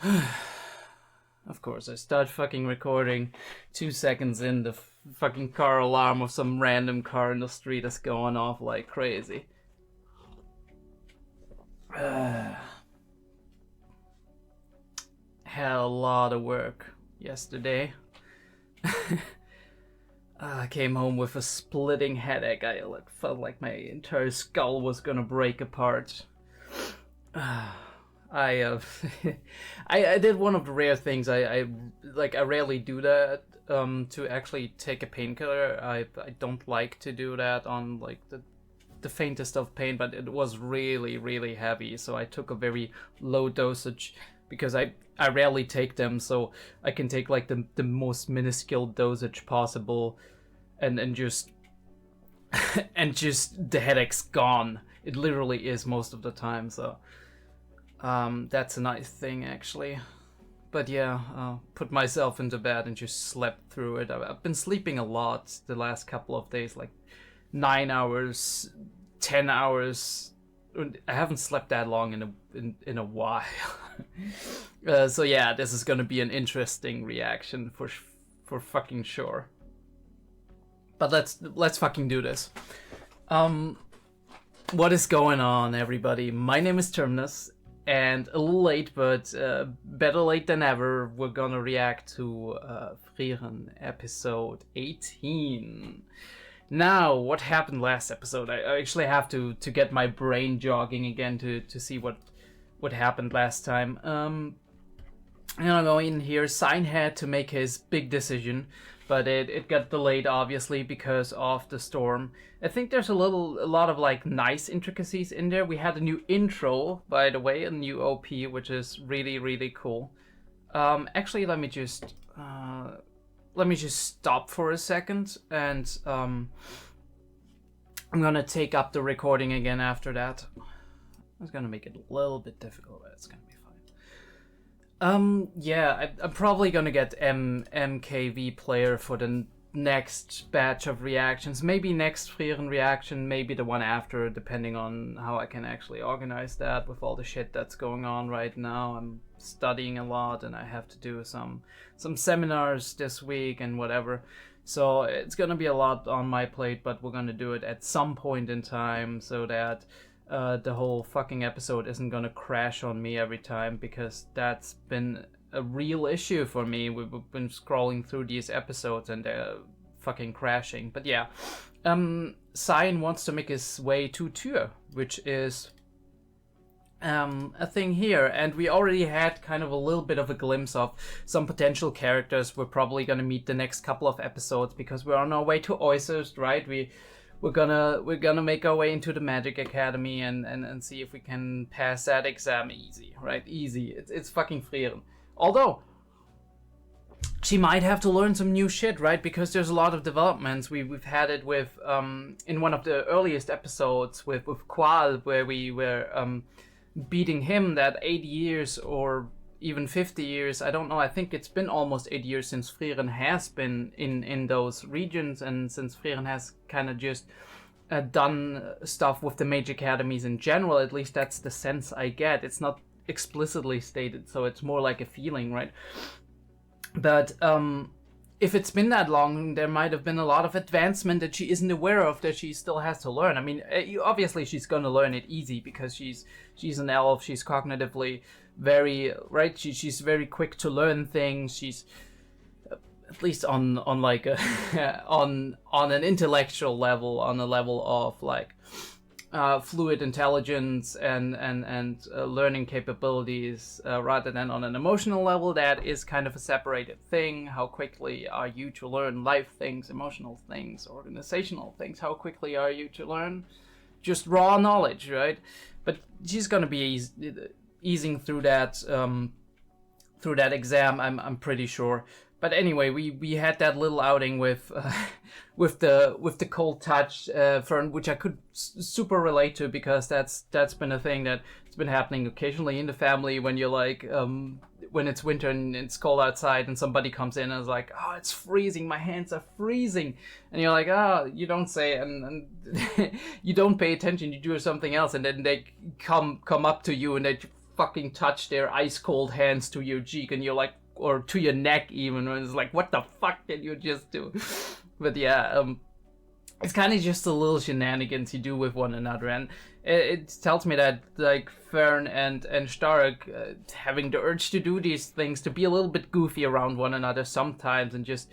Of course, I start fucking recording. 2 seconds in, the fucking car alarm of some random car in the street is going off like crazy. Had a lot of work yesterday. I came home with a splitting headache. I felt like my entire skull was gonna break apart. I did one of the rare things. I rarely do that. To actually take a painkiller. I don't like to do that on like the faintest of pain, but it was really heavy. So I took a very low dosage because I rarely take them. So I can take like the most minuscule dosage possible, and just and just the headache's gone. It literally is most of the time. So. That's a nice thing, actually. But yeah, put myself into bed and just slept through it. I've been sleeping a lot the last couple of days, like 9 hours, 10 hours. I haven't slept that long in a while. So yeah, this is gonna be an interesting reaction for fucking sure. But let's fucking do this. What is going on, everybody? My name is Terminus. And a little late, but better late than ever, we're gonna react to Frieren episode 18. Now, what happened last episode? I actually have to get my brain jogging again to see what happened last time. I'm gonna go in here. Psych had to make his big decision, but it got delayed obviously because of the storm. I think there's a lot of like nice intricacies in there. We had a new intro, by the way, a new OP, which is really cool. Actually, let me just stop for a second, and I'm gonna take up the recording again after that. I was gonna make it a little bit difficult, but it's gonna be fine. Yeah, I'm probably gonna get MKV player for the next batch of reactions. Maybe next Frieren reaction, maybe the one after, depending on how I can actually organize that with all the shit that's going on right now. I'm studying a lot and I have to do some seminars this week and whatever. So it's gonna be a lot on my plate, but we're gonna do it at some point in time so that the whole fucking episode isn't gonna crash on me every time, because that's been a real issue for me. We've been scrolling through these episodes and they're fucking crashing. But yeah, Psych wants to make his way to Tour, which is a thing here, and we already had kind of a little bit of a glimpse of some potential characters we're probably gonna meet the next couple of episodes, because we're on our way to 𝐕𝐭, right? We're gonna make our way into the Magic Academy and see if we can pass that exam easy, right? Easy. It's fucking Frieren. Although she might have to learn some new shit, right? Because there's a lot of developments. We've had it with in one of the earliest episodes with 𝐏𝐢𝐏, where we were beating him that 80 years or even 50 years, I don't know, I think it's been almost 8 years since Frieren has been in those regions, and since Frieren has kind of just done stuff with the Mage Academies in general. At least that's the sense I get. It's not explicitly stated, so it's more like a feeling, right? But if it's been that long, there might have been a lot of advancement that she isn't aware of, that she still has to learn. I mean, obviously she's gonna learn it easy because she's an elf. She's cognitively very right. She's very quick to learn things. She's at least on like a on an intellectual level, on a level of like fluid intelligence and learning capabilities, rather than on an emotional level. That is kind of a separated thing. How quickly are you to learn life things, emotional things, organizational things? How quickly are you to learn just raw knowledge, right? But she's gonna be easing through that exam, I'm pretty sure. But anyway, we had that little outing with the cold touch, which I could super relate to, because that's been a thing that's been happening occasionally in the family when you're like when it's winter and it's cold outside and somebody comes in and is like, oh, it's freezing, my hands are freezing, and you're like, oh, you don't say it, and you don't pay attention, you do something else, and then they come up to you and they fucking touch their ice cold hands to your cheek, and you're like, or to your neck even, and it's like, what the fuck did you just do? But yeah, it's kind of just the little shenanigans you do with one another, and it tells me that like Frieren and Stark having the urge to do these things, to be a little bit goofy around one another sometimes, and just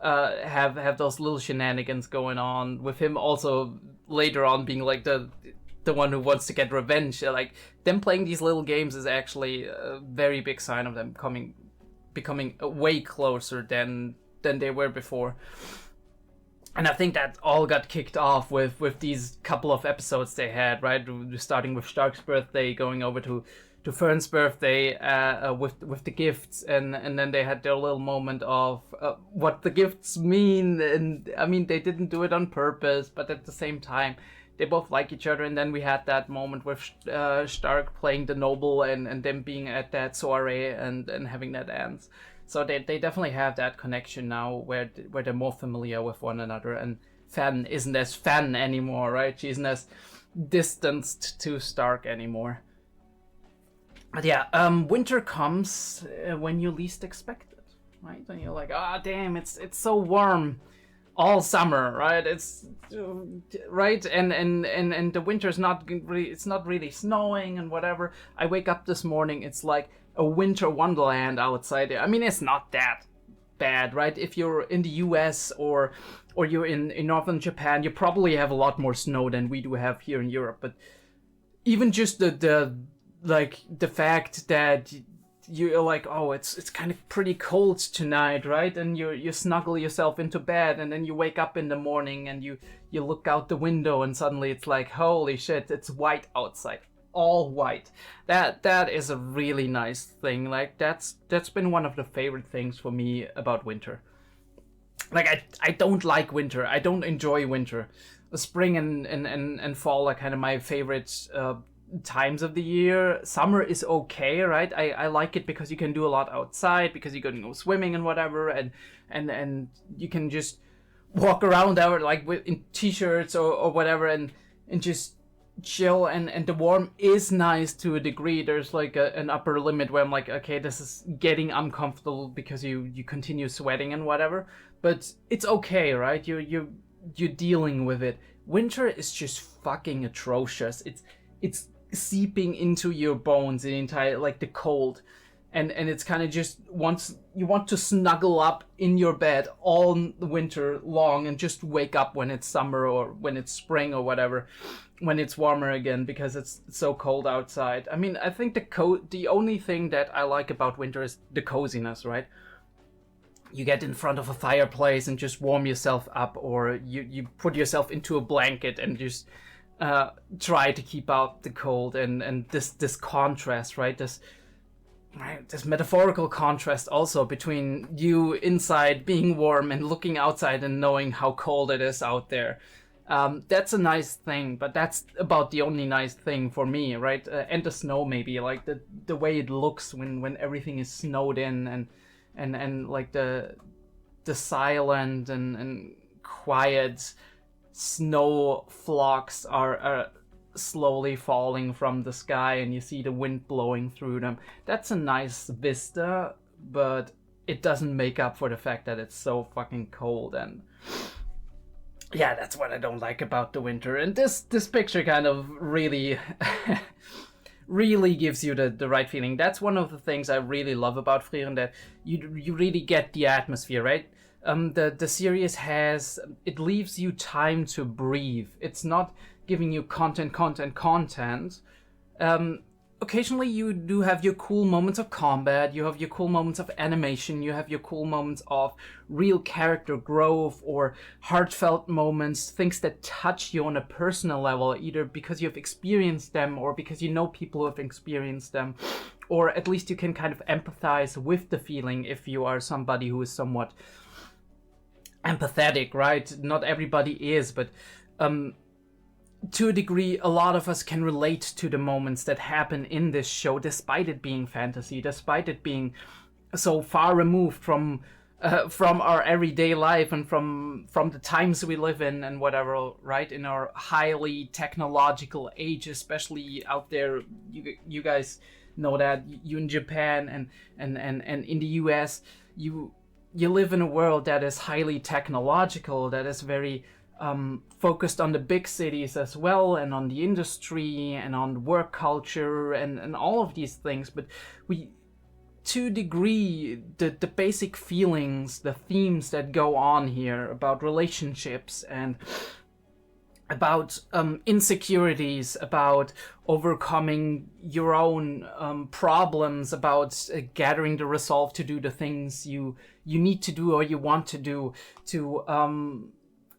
have those little shenanigans going on, with him also later on being like the one who wants to get revenge. Like, them playing these little games is actually a very big sign of them becoming way closer than they were before. And I think that all got kicked off with these couple of episodes they had, right? Starting with Stark's birthday, going over to Fern's birthday with the gifts, and then they had their little moment of what the gifts mean. And I mean, they didn't do it on purpose, but at the same time, they both like each other. And then we had that moment with Stark playing the noble, and them being at that soiree and having that dance. So they definitely have that connection now where they're more familiar with one another, and Fan isn't as Fan anymore, right? She isn't as distanced to Stark anymore. But yeah, winter comes when you least expect it, right? And you're like, ah, damn, it's so warm all summer, right? It's right, and the winter's not really snowing and whatever. I wake up this morning, it's like a winter wonderland outside. I mean, it's not that bad, right? If you're in the US or you're in northern Japan, you probably have a lot more snow than we do have here in Europe. But even just the fact that you're like, oh, it's kind of pretty cold tonight, right? And you snuggle yourself into bed, and then you wake up in the morning and you look out the window, and suddenly it's like, holy shit, it's white outside. All white. That is a really nice thing. Like, that's been one of the favorite things for me about winter. Like, I don't like winter. I don't enjoy winter. Spring and fall are kind of my favorite times of the year. Summer is okay, right? I like it because you can do a lot outside, because you can go swimming and whatever, and you can just walk around out like in t-shirts or whatever, and just chill, and the warm is nice to a degree. There's like an upper limit where I'm like, okay, this is getting uncomfortable because you continue sweating and whatever, but it's okay, right? You're dealing with it. Winter is just fucking atrocious. It's seeping into your bones, the entire, like, the cold, and it's kind of just, once you want to snuggle up in your bed all winter long and just wake up when it's summer or when it's spring or whatever, when it's warmer again, because it's so cold outside. I mean, I think the only thing that I like about winter is the coziness, right? You get in front of a fireplace and just warm yourself up, or you put yourself into a blanket and just try to keep out the cold, and this contrast, right? This metaphorical contrast also between you inside being warm and looking outside and knowing how cold it is out there. That's a nice thing, but that's about the only nice thing for me, right? And the snow, maybe, like the way it looks when everything is snowed in, and like the silent and quiet snow flocks are slowly falling from the sky, and you see the wind blowing through them. That's a nice vista, but it doesn't make up for the fact that it's so fucking cold. And yeah, that's what I don't like about the winter. And this picture kind of really really gives you the right feeling. That's one of the things I really love about Frieren, that you really get the atmosphere, right? The series it leaves you time to breathe. It's not giving you content. Occasionally you do have your cool moments of combat, you have your cool moments of animation, you have your cool moments of real character growth or heartfelt moments, things that touch you on a personal level, either because you've experienced them or because you know people who have experienced them, or at least you can kind of empathize with the feeling if you are somebody who is somewhat empathetic, right? Not everybody is, but to a degree, a lot of us can relate to the moments that happen in this show, despite it being fantasy, despite it being so far removed from our everyday life and from the times we live in and whatever, right? In our highly technological age, especially out there, you guys know that you in Japan and in the US, you live in a world that is highly technological, that is very focused on the big cities as well, and on the industry and on work culture and all of these things. But we, to a degree, the basic feelings, the themes that go on here about relationships and about insecurities, about overcoming your own problems, about gathering the resolve to do the things you need to do or you want to do, to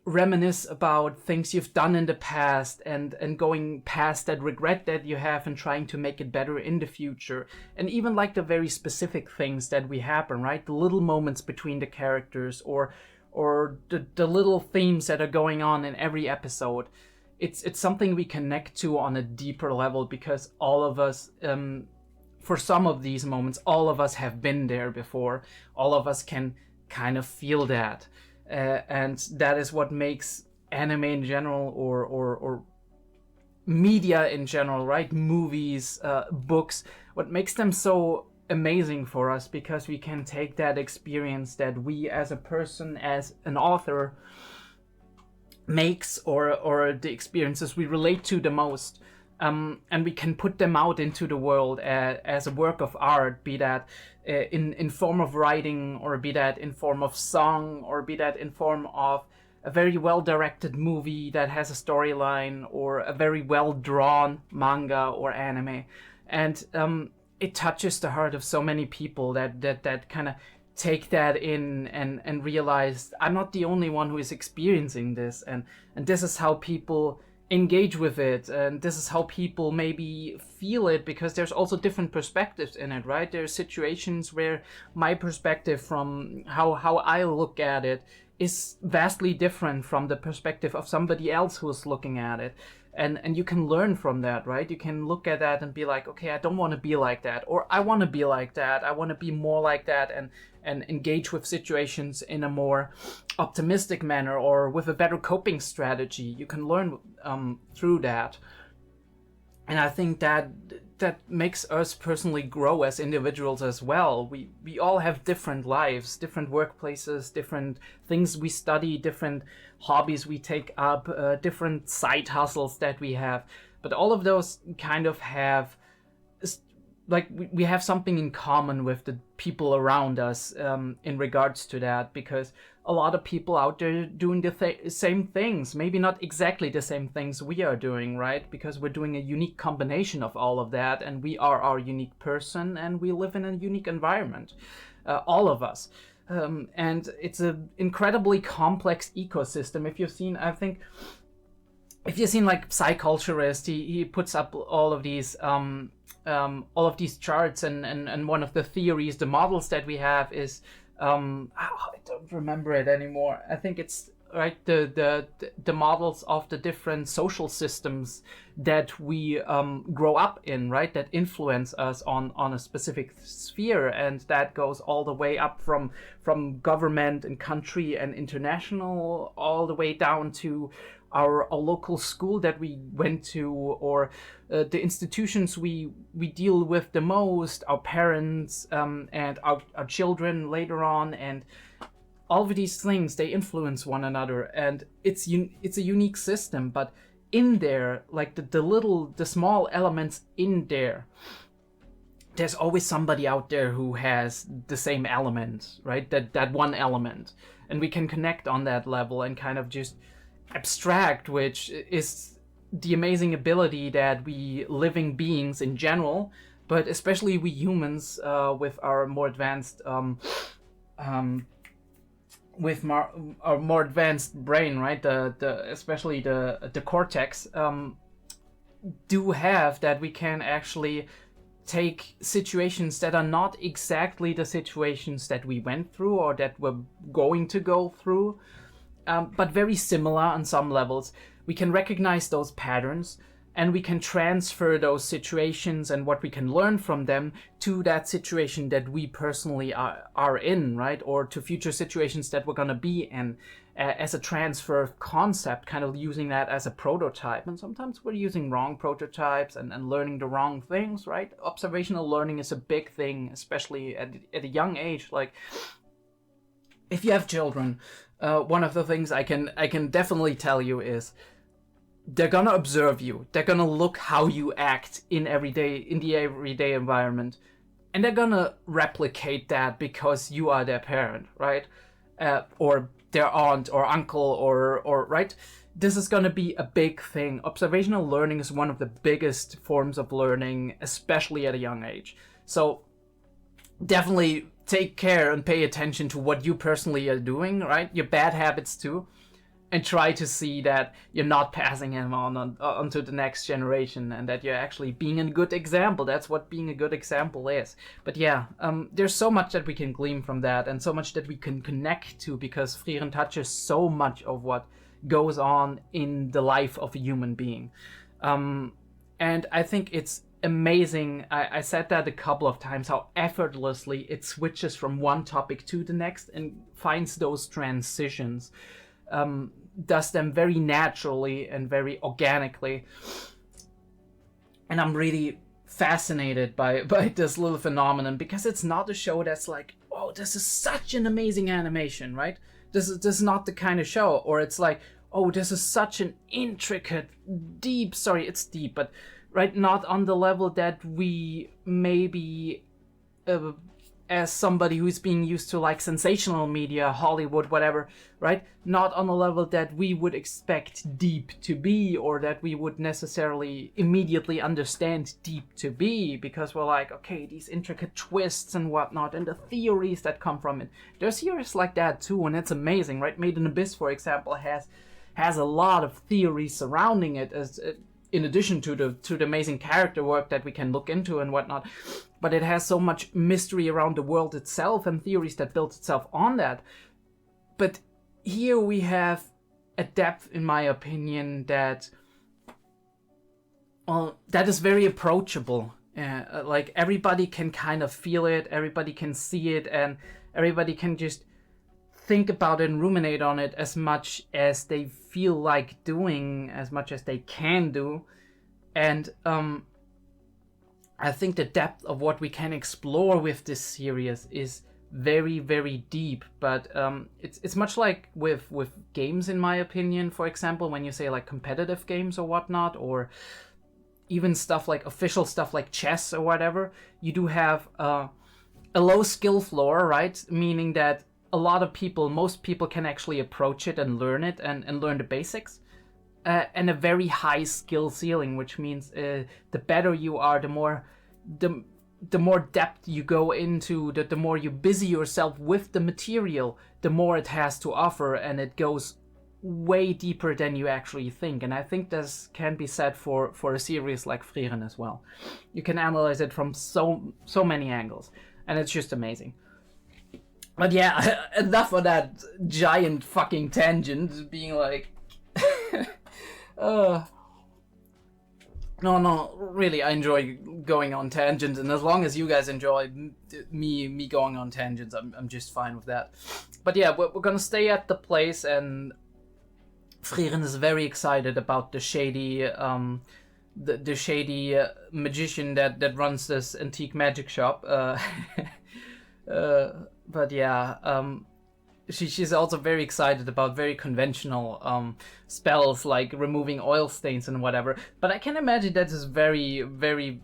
reminisce about things you've done in the past and going past that regret that you have and trying to make it better in the future. And even like the very specific things that we happen, right? The little moments between the characters, or the little themes that are going on in every episode. It's something we connect to on a deeper level, because all of us, for some of these moments, all of us have been there before. All of us can kind of feel that. And that is what makes anime in general, or media in general, right? Movies, books, what makes them so amazing for us, because we can take that experience that we as a person, as an author, makes, or the experiences we relate to the most, and we can put them out into the world as a work of art, be that in form of writing, or be that in form of song, or be that in form of a very well-directed movie that has a storyline, or a very well-drawn manga or anime. And it touches the heart of so many people that kind of take that in and realize, I'm not the only one who is experiencing this, and this is how people engage with it, and this is how people maybe feel it, because there's also different perspectives in it, right? There are situations where my perspective from how I look at it is vastly different from the perspective of somebody else who is looking at it. And you can learn from that, right? You can look at that and be like, okay, I don't want to be like that, or I want to be like that. I want to be more like that, and engage with situations in a more optimistic manner, or with a better coping strategy. You can learn through that. And I think that makes us personally grow as individuals as well. We all have different lives, different workplaces, different things we study, different hobbies we take up, different side hustles that we have. But all of those kind of have, like, we have something in common with the people around us in regards to that, because a lot of people out there doing the same things, maybe not exactly the same things we are doing, right? Because we're doing a unique combination of all of that, and we are our unique person, and we live in a unique environment, all of us. And it's an incredibly complex ecosystem. If you've seen, I think, if you've seen like Psychologist, he puts up all of these charts, and one of the theories, the models that we have is, I don't remember it anymore. I think it's right, the models of the different social systems that we grow up in, right, that influence us on a specific sphere, and that goes all the way up from government and country and international, all the way down to our local school that we went to, or the institutions we deal with the most, our parents, and our children later on, and all of these things, they influence one another, and it's a unique system. But in there, like the small elements in there, there's always somebody out there who has the same element, right? That one element, and we can connect on that level and kind of just abstract, which is the amazing ability that we living beings in general, but especially we humans, with our more advanced our more advanced brain, right? Especially the cortex, do have, that we can actually take situations that are not exactly the situations that we went through or that we're going to go through, but very similar on some levels. We can recognize those patterns, and we can transfer those situations and what we can learn from them to that situation that we personally are in, right? Or to future situations that we're going to be in, as a transfer concept, kind of using that as a prototype. And sometimes we're using wrong prototypes and learning the wrong things, right? Observational learning is a big thing, especially at a young age. Like, if you have children, one of the things I can definitely tell you is, they're gonna observe you. They're gonna look how you act in the everyday environment, and they're gonna replicate that because you are their parent, right? Or their aunt or uncle or right. This is gonna be a big thing. Observational learning is one of the biggest forms of learning, especially at a young age. So definitely take care and pay attention to what you personally are doing, right? Your bad habits too. And try to see that you're not passing him on to the next generation, and that you're actually being a good example. That's what being a good example is. But yeah, there's so much that we can glean from that, and so much that we can connect to, because Frieren touches so much of what goes on in the life of a human being. And I think it's amazing. I said that a couple of times, how effortlessly it switches from one topic to the next and finds those transitions. Does them very naturally and very organically, and I'm really fascinated by this little phenomenon, because it's not a show that's like, oh, this is such an amazing animation, right? This is not the kind of show. Or it's like, oh, this is such an intricate, deep, sorry, it's deep, but right, not on the level that we maybe as somebody who's being used to like sensational media, Hollywood, whatever, right? Not on a level that we would expect deep to be, or that we would necessarily immediately understand deep to be, because we're like, okay, these intricate twists and whatnot, and the theories that come from it. There's series like that too, and it's amazing, right? Made in Abyss, for example, has a lot of theories surrounding it, as in addition to the amazing character work that we can look into and whatnot. But it has so much mystery around the world itself and theories that build itself on that. But here we have a depth, in my opinion, that is very approachable. Like, everybody can kind of feel it, everybody can see it, and everybody can just think about it and ruminate on it as much as they feel like doing, as much as they can do. And I think the depth of what we can explore with this series is very, very deep. But it's much like with games, in my opinion. For example, when you say like competitive games or whatnot, or even stuff like official stuff like chess or whatever, you do have a low skill floor, right? Meaning that most people can actually approach it and learn it and learn the basics. And a very high skill ceiling, which means the better you are, the more depth you go into, the more you busy yourself with the material, the more it has to offer, and it goes way deeper than you actually think. And I think this can be said for a series like Frieren as well. You can analyze it from so many angles, and it's just amazing. But yeah, enough of that giant fucking tangent, being like... No, really, I enjoy going on tangents, and as long as you guys enjoy me going on tangents, I'm just fine with that. But yeah, we're gonna stay at the place, and Frieren is very excited about the shady the shady magician that runs this antique magic shop. But yeah, she's also very excited about very conventional spells like removing oil stains and whatever. But I can imagine that is very, very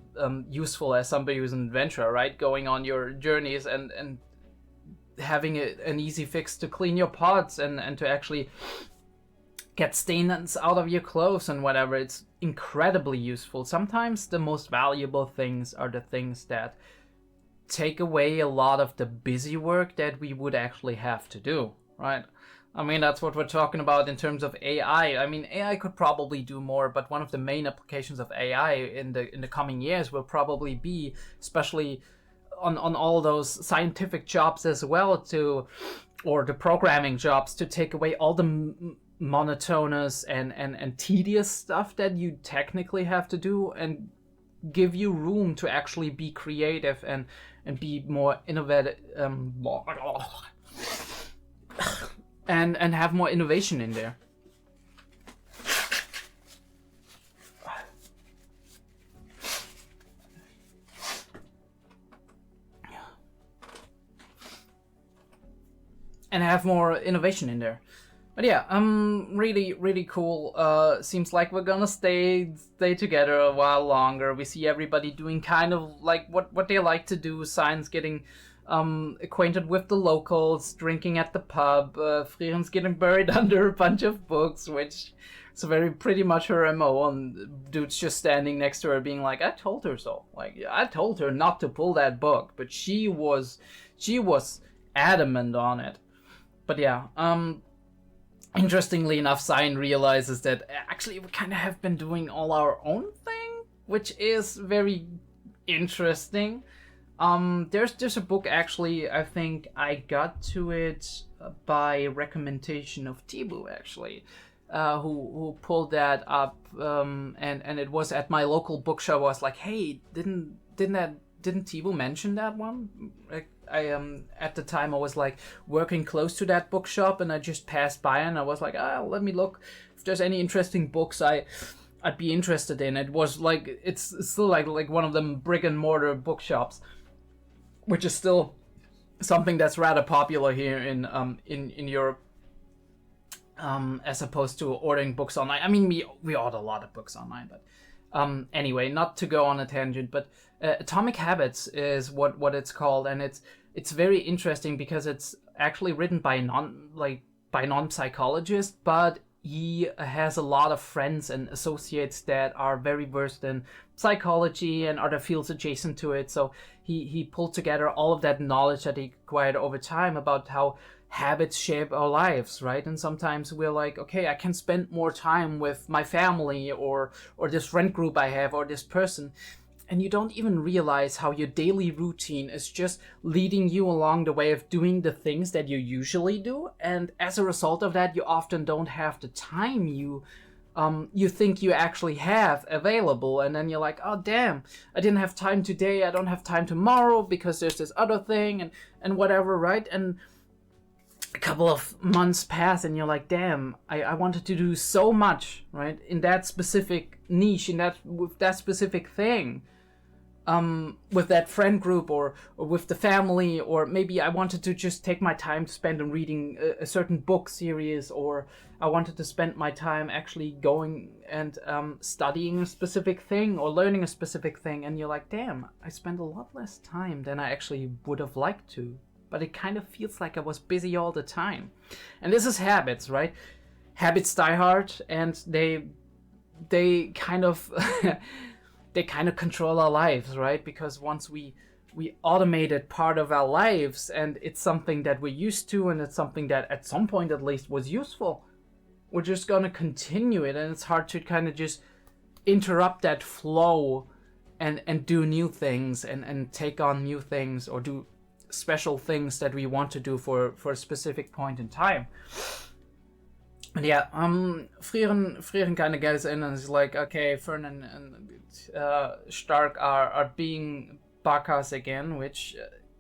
useful as somebody who's an adventurer, right? Going on your journeys and having an easy fix to clean your pots and to actually get stains out of your clothes and whatever. It's incredibly useful. Sometimes the most valuable things are the things that take away a lot of the busy work that we would actually have to do, right? I mean, that's what we're talking about in terms of AI. I mean, AI could probably do more, but one of the main applications of AI in the coming years will probably be, especially on all those scientific jobs as well, or the programming jobs, to take away all the monotonous and tedious stuff that you technically have to do, and give you room to actually be creative and be more innovative, and have more innovation in there. And have more innovation in there. But yeah, really cool. Seems like we're gonna stay together a while longer. We see everybody doing kind of like what they like to do. Sign's getting acquainted with the locals, drinking at the pub. Frieren's getting buried under a bunch of books, which is very pretty much her MO. And dude's just standing next to her, being like, "I told her so. Like, I told her not to pull that book, but she was adamant on it." But yeah, interestingly enough, Sign realizes that actually we kind of have been doing all our own thing, which is very interesting. There's a book, actually, I think I got to it by recommendation of Tibu, actually, who pulled that up, and it was at my local bookshop. I was like, hey, didn't Tibu mention that one? I at the time I was like working close to that bookshop, and I just passed by, and I was like, let me look if there's any interesting books I'd be interested in. It was like it's still like one of them brick and mortar bookshops, which is still something that's rather popular here in Europe, as opposed to ordering books online. I mean, we order a lot of books online, but anyway, not to go on a tangent, but Atomic Habits is what it's called, and it's very interesting because it's actually written by non-psychologists, but he has a lot of friends and associates that are very versed in psychology and other fields adjacent to it. So he pulled together all of that knowledge that he acquired over time about how habits shape our lives, right? And sometimes we're like, okay, I can spend more time with my family or this friend group I have or this person, and you don't even realize how your daily routine is just leading you along the way of doing the things that you usually do, and as a result of that, you often don't have the time you think you actually have available, and then you're like, oh damn, I didn't have time today, I don't have time tomorrow because there's this other thing and whatever, right? And a couple of months pass, and you're like, damn, I wanted to do so much, right, in that specific niche, with that specific thing, with that friend group or with the family, or maybe I wanted to just take my time to spend on reading a certain book series, or I wanted to spend my time actually going and studying a specific thing or learning a specific thing, and you're like, damn, I spent a lot less time than I actually would have liked to. But it kind of feels like I was busy all the time. And this is habits, right? Habits die hard, and they kind of they kind of control our lives, right? Because once we automated part of our lives, and it's something that we're used to, and it's something that at some point at least was useful, we're just gonna continue it, and it's hard to kind of just interrupt that flow and do new things and take on new things or do special things that we want to do for a specific point in time. And yeah, Frieren kind of gets in and is like, okay, Fern and Stark are being bakas again, which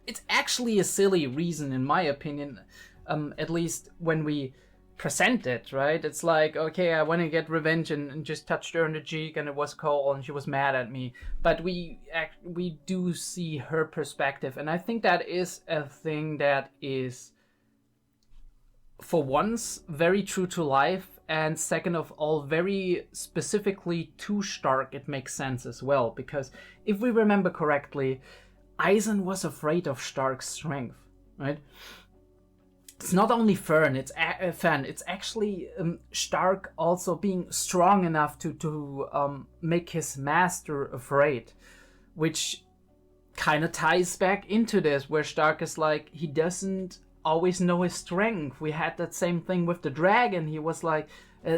it's actually a silly reason in my opinion, at least when we present it, right? It's like, okay, I want to get revenge and just touched her on the cheek, and it was cold and she was mad at me. But we do see her perspective, and I think that is a thing that is, for once, very true to life, and second of all, very specifically to Stark. It makes sense as well, because if we remember correctly, Eisen was afraid of Stark's strength, right? It's not only Fern, it's actually Stark also being strong enough to make his master afraid, which kind of ties back into this, where Stark is like, he doesn't always know his strength. We had that same thing with the dragon. He was like,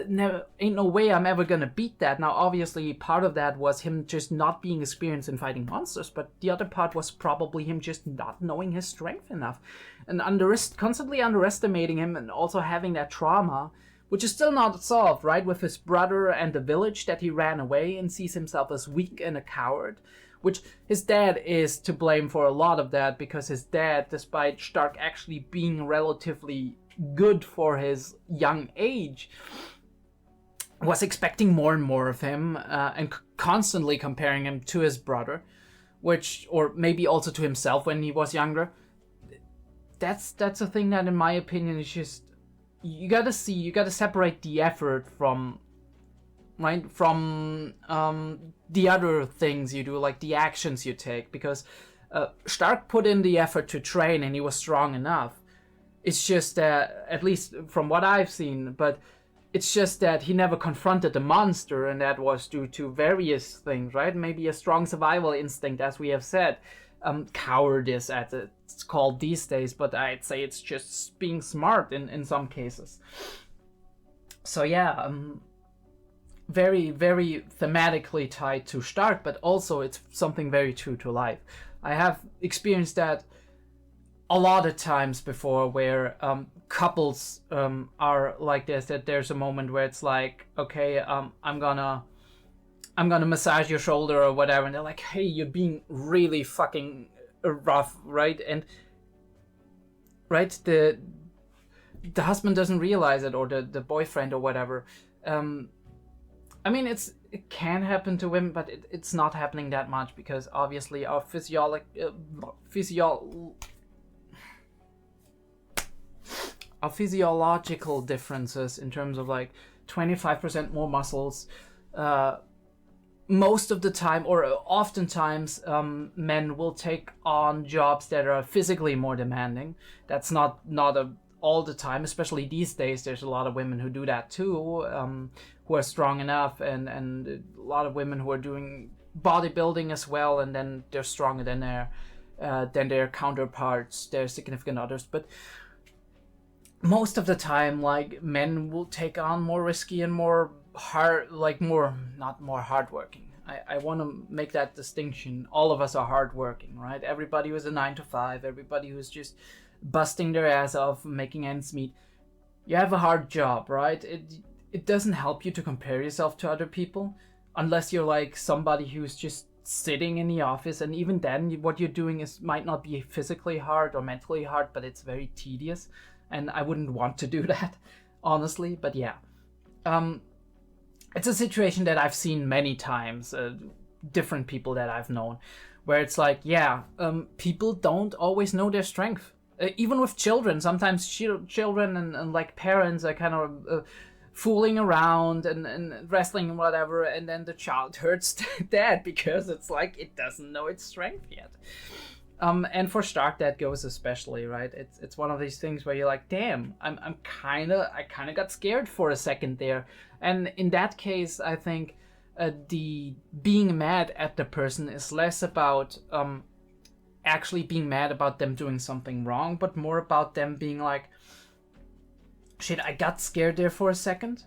never, ain't no way I'm ever gonna beat that. Now, obviously, part of that was him just not being experienced in fighting monsters, but the other part was probably him just not knowing his strength enough, and constantly underestimating him, and also having that trauma, which is still not solved, right? With his brother and the village that he ran away and sees himself as weak and a coward, which his dad is to blame for a lot of that, because his dad, despite Stark actually being relatively good for his young age, was expecting more and more of him, and constantly comparing him to his brother, which, or maybe also to himself when he was younger. That's a thing that, in my opinion, is just, you gotta separate the effort from, right, from the other things you do, like the actions you take, because Stark put in the effort to train and he was strong enough. It's just that, at least from what I've seen, but it's just that he never confronted the monster, and that was due to various things, right? Maybe a strong survival instinct, as we have said. Cowardice, as it's called these days, but I'd say it's just being smart in some cases. So yeah, very, very thematically tied to Stark, but also it's something very true to life. I have experienced that a lot of times before, where couples are like this, that there's a moment where it's like, okay, I'm gonna massage your shoulder or whatever, and they're like, hey, you're being really fucking rough, right? And right, the husband doesn't realize it, or the boyfriend or whatever. I mean, it can happen to women, but it's not happening that much, because obviously our physiological differences, in terms of like 25% more muscles, most of the time, or oftentimes, men will take on jobs that are physically more demanding. That's not all the time, especially these days. There's a lot of women who do that too, who are strong enough, and a lot of women who are doing bodybuilding as well, and then they're stronger than their counterparts, their significant others. But most of the time, like, men will take on more risky and more hard, like not more hardworking. I want to make that distinction. All of us are hardworking, right? Everybody who's a 9-to-5, everybody who's just busting their ass off, making ends meet. You have a hard job, right? It doesn't help you to compare yourself to other people, unless you're like somebody who's just sitting in the office, and even then, what you're doing might not be physically hard or mentally hard, but it's very tedious. And I wouldn't want to do that, honestly. But yeah, it's a situation that I've seen many times, different people that I've known, where it's like, yeah, people don't always know their strength. Even with children, sometimes children and like parents are kind of fooling around and wrestling and whatever, and then the child hurts dad because it's like it doesn't know its strength yet. And for Stark, that goes especially, right? It's one of these things where you're like, damn, I kind of got scared for a second there. And in that case, I think the being mad at the person is less about actually being mad about them doing something wrong, but more about them being like, shit, I got scared there for a second,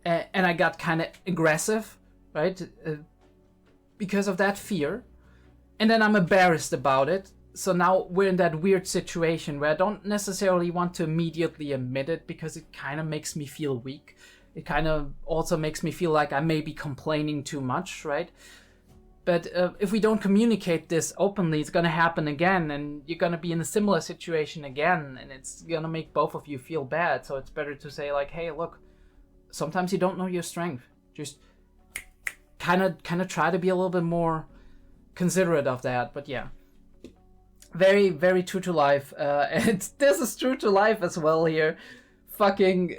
and I got kind of aggressive, right? Because of that fear. And then I'm embarrassed about it. So now we're in that weird situation where I don't necessarily want to immediately admit it, because it kind of makes me feel weak. It kind of also makes me feel like I may be complaining too much, right? But if we don't communicate this openly, it's going to happen again, and you're going to be in a similar situation again, and it's going to make both of you feel bad. So it's better to say like, hey, look, sometimes you don't know your strength. Just kind of try to be a little bit more considerate of that. But yeah, very, very true to life, and this is true to life as well here. Fucking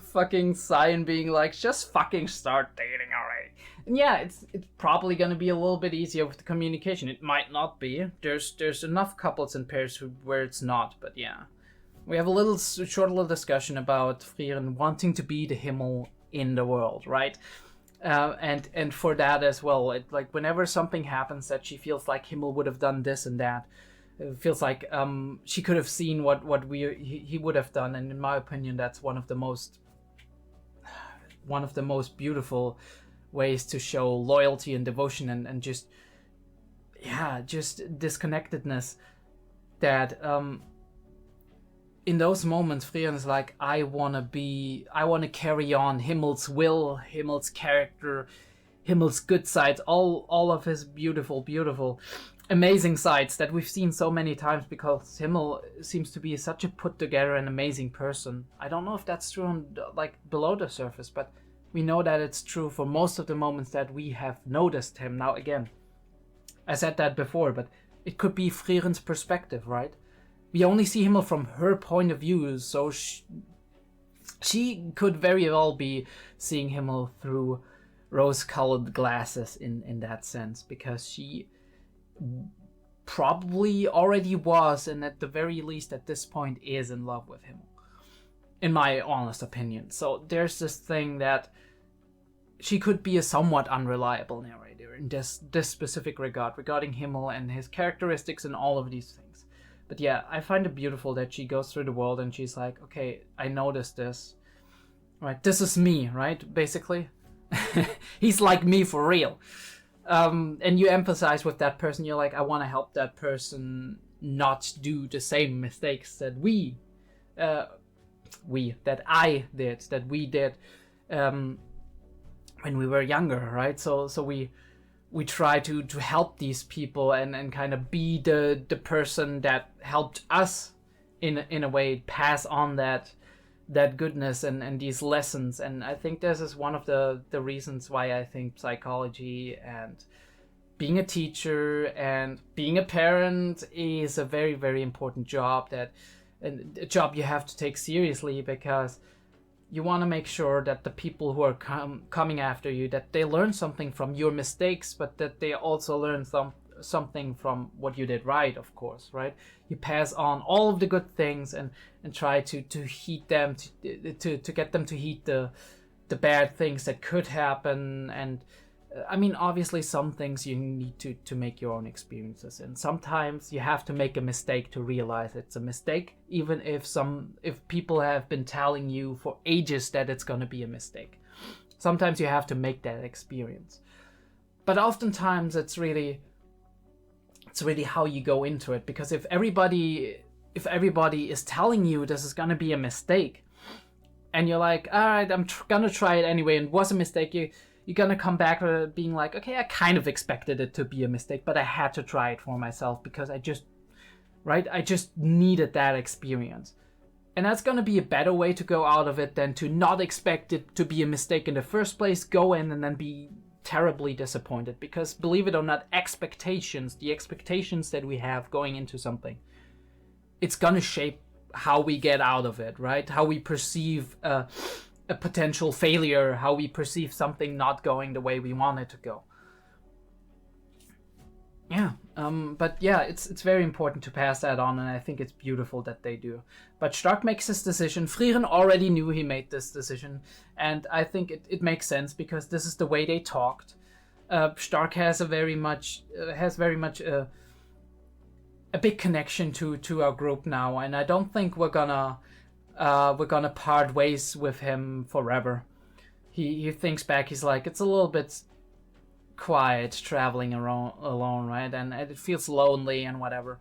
fucking Cyan being like, just fucking start dating already. And yeah, it's probably gonna be a little bit easier with the communication. It might not be. There's enough couples and pairs where it's not. But yeah, we have a short little discussion about Frieren wanting to be the Himmel in the world, right? And for that as well, it, like, whenever something happens that she feels like Himmel would have done this and that, it feels like she could have seen what he would have done, and in my opinion, that's one of the most beautiful ways to show loyalty and devotion and just disconnectedness that in those moments, Frieren is like, I want to carry on Himmel's will, Himmel's character, Himmel's good sides, all of his beautiful, amazing sides that we've seen so many times, because Himmel seems to be such a put together and amazing person. I don't know if that's true on, like, below the surface, but we know that it's true for most of the moments that we have noticed him. Now, again, I said that before, but it could be Frieren's perspective, right? We only see Himmel from her point of view, so she could very well be seeing Himmel through rose-colored glasses in that sense, because she probably already was, and at the very least at this point is in love with Himmel, in my honest opinion. So there's this thing that she could be a somewhat unreliable narrator in this specific regard, regarding Himmel and his characteristics and all of these things. But yeah, I find it beautiful that she goes through the world and she's like, okay, I noticed this, right? This is me, right? Basically. He's like me for real. And you emphasize with that person, you're like, I want to help that person not do the same mistakes that we did when we were younger, right? So we try to help these people and kind of be the person that helped us in a way, pass on that goodness and these lessons. And I think this is one of the reasons why I think psychology and being a teacher and being a parent is a very, very important job, a job you have to take seriously, because you want to make sure that the people who are coming after you, that they learn something from your mistakes, but that they also learn something from what you did right, of course, right? You pass on all of the good things and try to heed them, to get them to heed the bad things that could happen. And I mean, obviously some things you need to make your own experiences, and sometimes you have to make a mistake to realize it's a mistake, even if people have been telling you for ages that it's going to be a mistake. Sometimes you have to make that experience. But oftentimes it's really how you go into it, because if everybody is telling you this is going to be a mistake, and you're like, all right, I'm gonna try it anyway, and it was a mistake, you're gonna come back being like, okay, I kind of expected it to be a mistake, but I had to try it for myself because I just needed that experience. And that's gonna be a better way to go out of it than to not expect it to be a mistake in the first place, go in and then be terribly disappointed. Because believe it or not, the expectations that we have going into something, it's gonna shape how we get out of it, right? How we perceive a potential failure, how we perceive something not going the way we want it to go. Yeah, but yeah, it's very important to pass that on, and I think it's beautiful that they do. But Stark makes his decision. Frieren already knew he made this decision, and I think it makes sense because this is the way they talked. Stark has very much a big connection to our group now, and I don't think we're gonna part ways with him forever. He thinks back, he's like, it's a little bit quiet traveling around alone, right? And it feels lonely and whatever.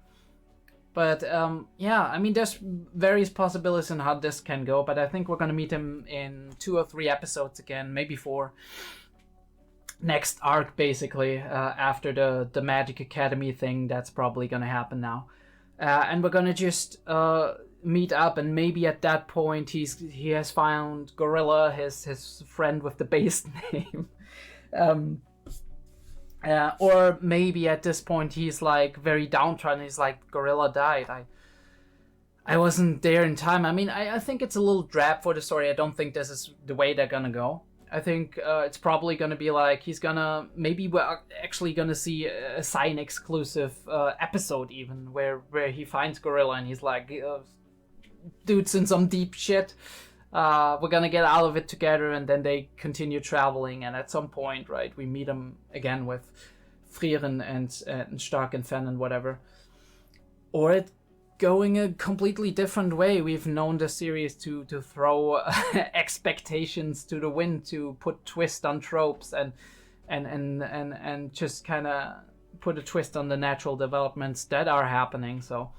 But yeah, I mean, there's various possibilities in how this can go, but I think we're gonna meet him in 2 or 3 episodes again, maybe 4. Next arc, basically, after the Magic Academy thing. That's probably gonna happen now, and we're gonna just meet up, and maybe at that point he has found Gorilla, his friend with the base name, or maybe at this point he's like very downtrodden. He's like, Gorilla died. I wasn't there in time. I mean, I think it's a little drab for the story. I don't think this is the way they're gonna go. I think it's probably gonna be like maybe we're actually gonna see a Sign exclusive episode even where he finds Gorilla and he's like, dude's in some deep shit. We're gonna get out of it together, and then they continue traveling, and at some point, right, we meet him again with Frieren and Stark and Fen and whatever. Or it going a completely different way. We've known the series to throw expectations to the wind, to put twist on tropes and just kind of put a twist on the natural developments that are happening. So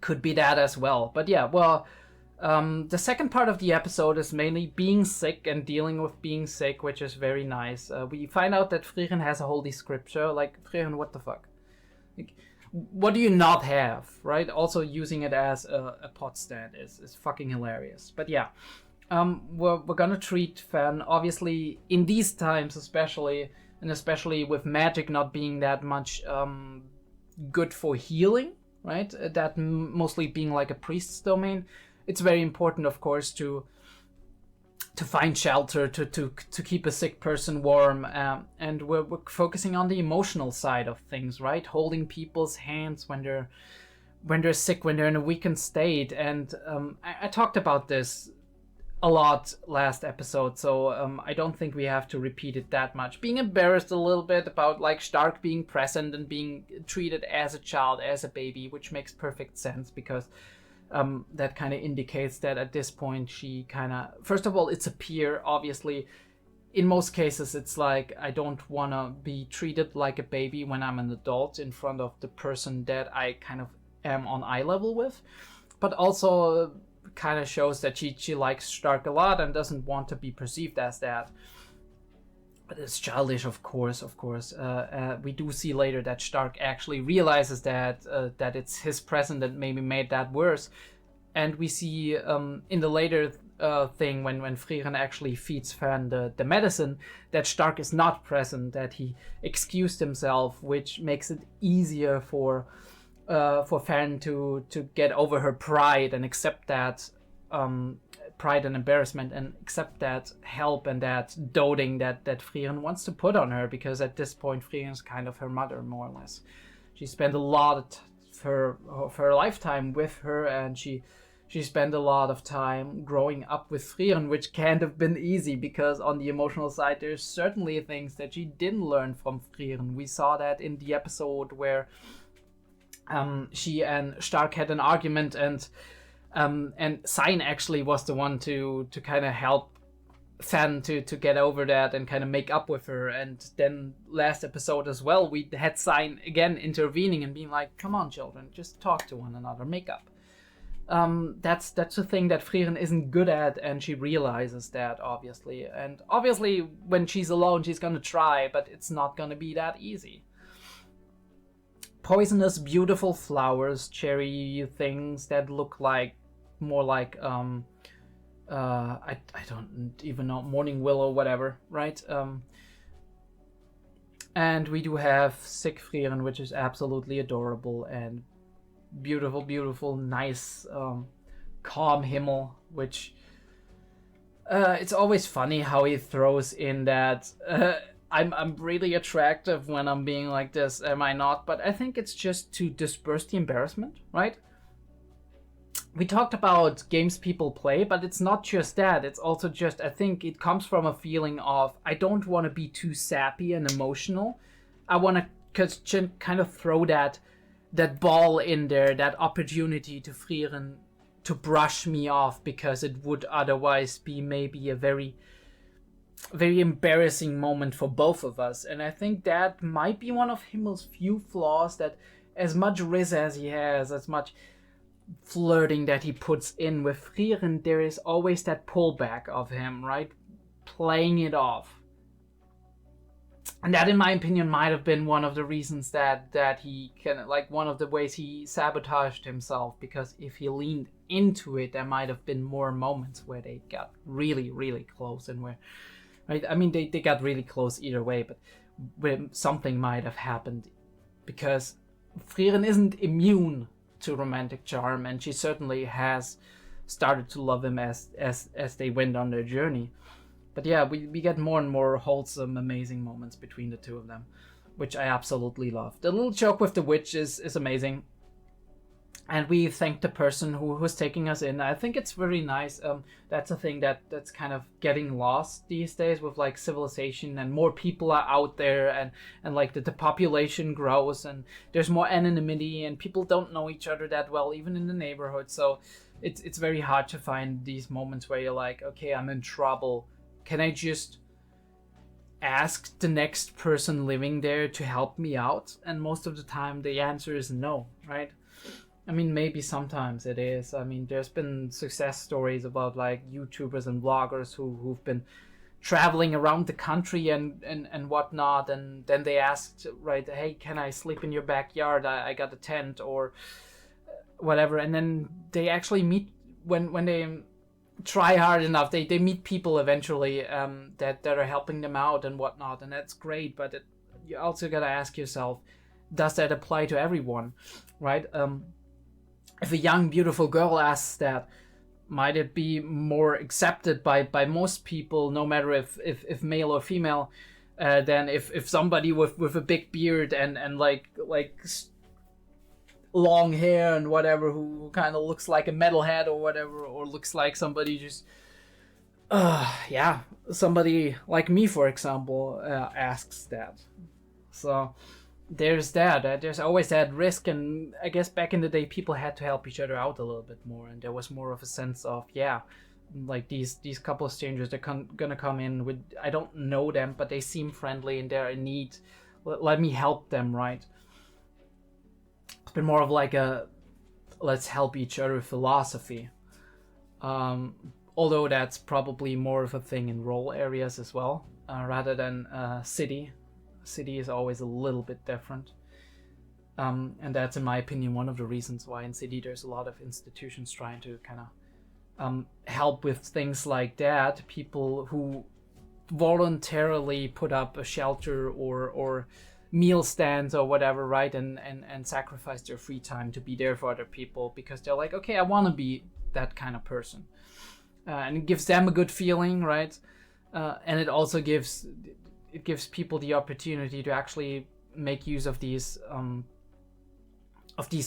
could be that as well. But yeah, well, the second part of the episode is mainly being sick and dealing with being sick, which is very nice. We find out that Frieren has a holy scripture. Like, Frieren, what the fuck? Like, what do you not have, right? Also using it as a pot stand is fucking hilarious. But yeah, we're gonna treat Fan, obviously, in these times especially, and especially with magic not being that much good for healing, right? That mostly being like a priest's domain. It's very important, of course, to find shelter, to keep a sick person warm, and we're focusing on the emotional side of things, right? Holding people's hands when they're sick, when they're in a weakened state, and I talked about this a lot last episode, so I don't think we have to repeat it that much. Being embarrassed a little bit about like Stark being present and being treated as a child, as a baby, which makes perfect sense because that kind of indicates that at this point she kind of, first of all, it's a peer, obviously. In most cases, it's like, I don't want to be treated like a baby when I'm an adult in front of the person that I kind of am on eye level with. But also kind of shows that she likes Stark a lot and doesn't want to be perceived as that. But it's childish, of course. We do see later that Stark actually realizes that it's his presence that maybe made that worse. And we see in the later thing, when Frieren actually feeds Fan the medicine, that Stark is not present, that he excused himself, which makes it easier for Fan to get over her pride and accept that pride and embarrassment, and accept that help and that doting that Frieren wants to put on her, because at this point Frieren's kind of her mother, more or less. She spent a lot of her lifetime with her, and she spent a lot of time growing up with Frieren, which can't have been easy, because on the emotional side there's certainly things that she didn't learn from Frieren. We saw that in the episode where she and Stark had an argument, and Sein actually was the one to kind of help Fan to get over that and kind of make up with her. And then last episode as well, we had Sein again intervening and being like, come on children, just talk to one another, make up. That's the thing that Frieren isn't good at, and she realizes that, obviously. And obviously when she's alone she's gonna try, but it's not gonna be that easy. Poisonous, beautiful flowers, cherry things that look like more like I don't even know, morning willow, whatever, right? And we do have sick Frieren, which is absolutely adorable, and beautiful, nice, calm Himmel, which it's always funny how he throws in that I'm really attractive when I'm being like this, am I not? But I think it's just to disperse the embarrassment, right? We talked about games people play, but it's not just that. It's also just, I think it comes from a feeling of, I don't want to be too sappy and emotional. I want to kind of throw that ball in there, that opportunity to Frieren to brush me off, because it would otherwise be maybe a very embarrassing moment for both of us. And I think that might be one of Himmel's few flaws, that as much riz as he has, as much flirting that he puts in with Frieren, there is always that pullback of him, right? Playing it off. And that, in my opinion, might have been one of the reasons that he can, like, one of the ways he sabotaged himself, because if he leaned into it, there might have been more moments where they got really close, and where, right? I mean, they got really close either way, but where something might have happened, because Frieren isn't immune to romantic charm, and she certainly has started to love him as they went on their journey. But yeah, we get more and more wholesome, amazing moments between the two of them, which I absolutely love. The little joke with the witch is amazing, and we thank the person who's taking us in. I think it's very nice. That's a thing that's kind of getting lost these days with like civilization, and more people are out there, and like the population grows, and there's more anonymity, and people don't know each other that well, even in the neighborhood. So it's very hard to find these moments where you're like, okay, I'm in trouble. Can I just ask the next person living there to help me out? And most of the time the answer is no, right? I mean, maybe sometimes it is. I mean, there's been success stories about like YouTubers and vloggers who've been traveling around the country and whatnot, and then they asked, right, hey, can I sleep in your backyard? I got a tent or whatever, and then they actually meet when they try hard enough, they meet people eventually that are helping them out and whatnot, and that's great. But you also gotta ask yourself, does that apply to everyone, right? If a young beautiful girl asks that, might it be more accepted by most people, no matter if male or female, than if somebody with a big beard and like long hair and whatever, who kind of looks like a metalhead or whatever, or looks like somebody just somebody like me, for example, asks that. So there's that. There's always that risk, and I guess back in the day, people had to help each other out a little bit more, and there was more of a sense of, like these couple of strangers, they're gonna come in with, I don't know them, but they seem friendly and they're in need. Let me help them, right? It's been more of like a let's help each other philosophy. Although that's probably more of a thing in rural areas as well, rather than city. City is always a little bit different, and that's, in my opinion, one of the reasons why in city there's a lot of institutions trying to kind of help with things like that. People who voluntarily put up a shelter or meal stands or whatever, right, and sacrifice their free time to be there for other people, because they're like, okay, I want to be that kind of person, and it gives them a good feeling, right? And it also gives people the opportunity to actually make use of these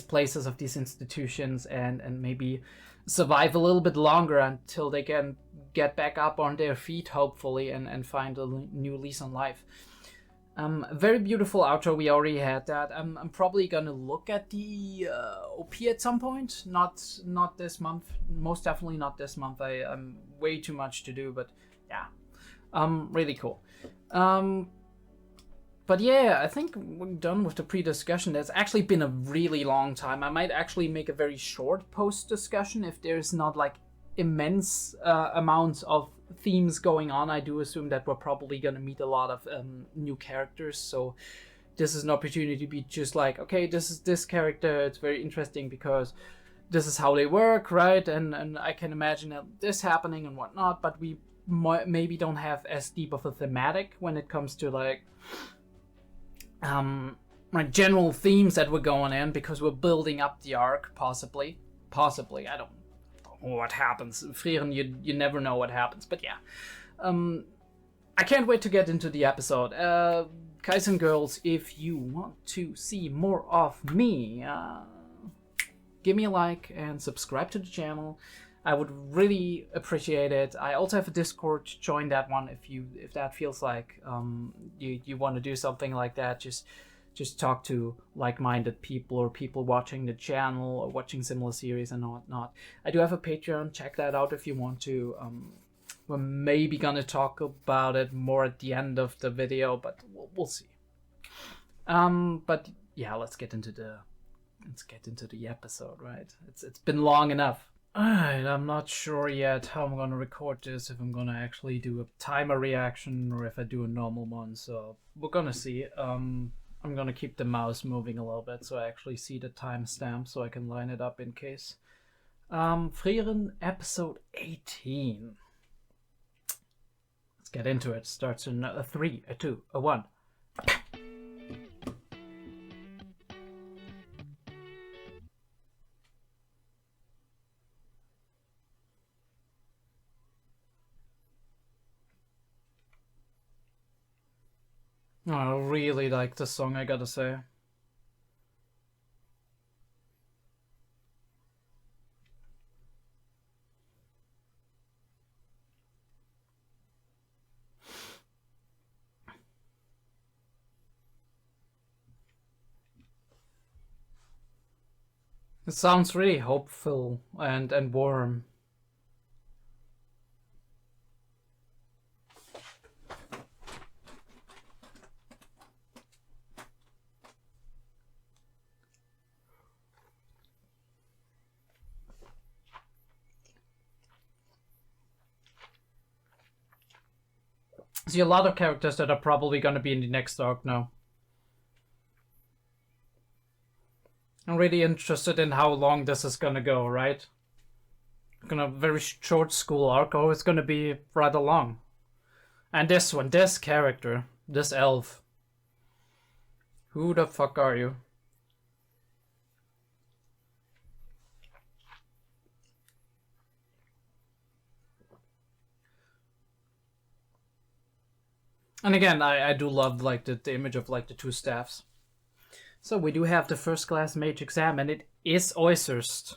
places, of these institutions, and maybe survive a little bit longer until they can get back up on their feet, hopefully, and find a new lease on life. Very beautiful outro. We already had that. I'm probably gonna look at the OP at some point. Not this month. Most definitely not this month. I'm way too much to do, but yeah. Really cool. But yeah, I think we're done with the pre-discussion. That's actually been a really long time. I might actually make a very short post-discussion if there's not like immense amounts of themes going on. I do assume that we're probably going to meet a lot of new characters, so this is an opportunity to be just like, okay, this is this character, it's very interesting because this is how they work, right? And I can imagine this happening and whatnot, but we maybe don't have as deep of a thematic when it comes to like general themes that we're going in, because we're building up the arc, possibly. I don't know what happens. Frieren, you never know what happens, but yeah. I can't wait to get into the episode. Guys and girls, if you want to see more of me, give me a like and subscribe to the channel. I would really appreciate it. I also have a Discord. Join that one if that feels like you want to do something like that. Just talk to like-minded people or people watching the channel or watching similar series and whatnot. I do have a Patreon. Check that out if you want to. We're maybe gonna talk about it more at the end of the video, but we'll see. But yeah, let's get into the episode, right? It's been long enough. Alright, I'm not sure yet how I'm gonna record this, if I'm gonna actually do a timer reaction or if I do a normal one, so we're gonna see. I'm gonna keep the mouse moving a little bit so I actually see the timestamp so I can line it up in case. Frieren episode 18. Let's get into it. Starts in a 3, a 2, a 1. I really like the song, I gotta say. It sounds really hopeful and warm. See a lot of characters that are probably gonna be in the next arc now. I'm really interested in how long this is gonna go, right? Gonna very short school arc, or it's gonna be rather long. And this one, this character, this elf. Who the fuck are you? And again, I do love like the image of like the two staffs. So we do have the first class mage exam, and it is 𝐸𝐧𝐼𝐻.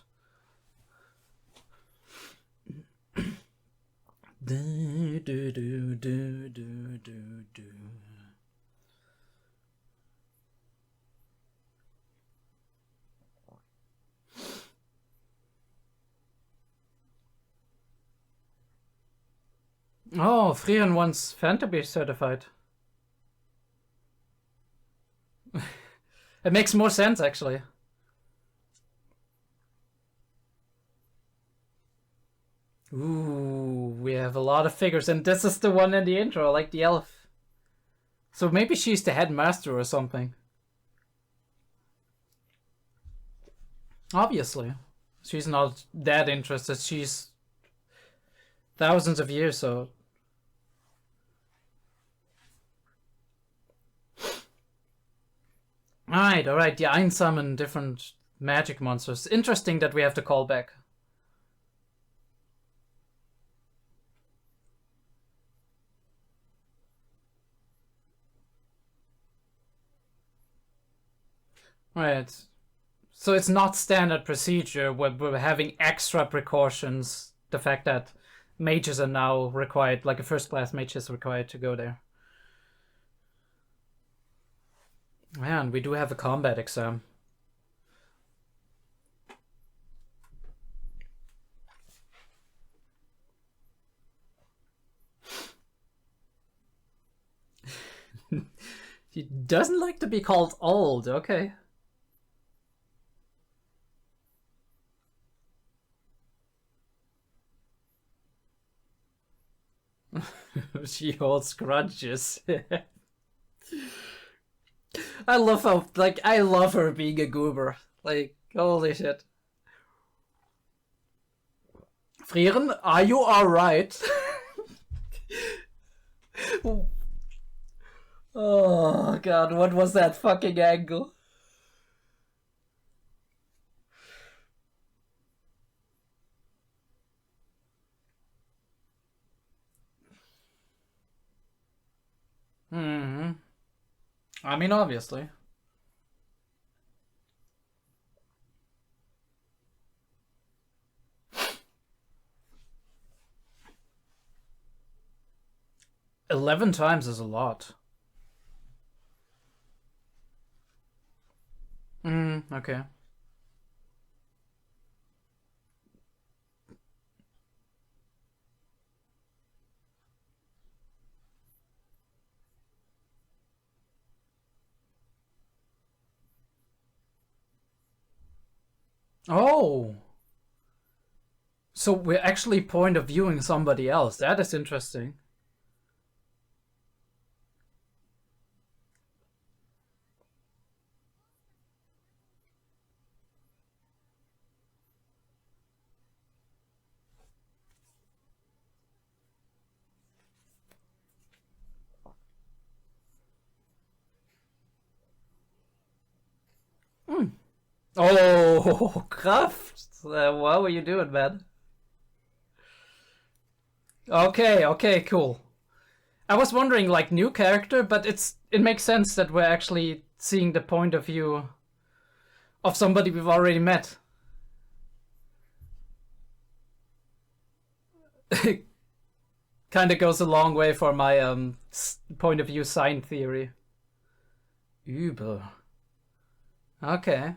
Do, do, do, do, do, do, do. Oh, Frieren wants fan to be certified. It makes more sense, actually. Ooh, we have a lot of figures, and this is the one in the intro, like the elf. So maybe she's the headmaster or something. Obviously. She's not that interested. She's thousands of years old. Alright, yeah, I summon different magic monsters. Interesting that we have to call back. Right. So it's not standard procedure where we're having extra precautions. The fact that mages are now required, like a first class mage is required to go there. Man, we do have a combat exam. He doesn't like to be called old, okay. She holds grudges. I love how, like, I love her being a goober. Like, holy shit. Frieren, are you alright? Oh god, what was that fucking angle? I mean, obviously. $11 times is a lot. Okay. Oh! So we're actually point of viewing somebody else. That is interesting. Oh, Kraft! What were you doing, man? Okay, cool. I was wondering, like, new character, but it makes sense that we're actually seeing the point of view of somebody we've already met. Kind of goes a long way for my point of view sign theory. Übel. Okay.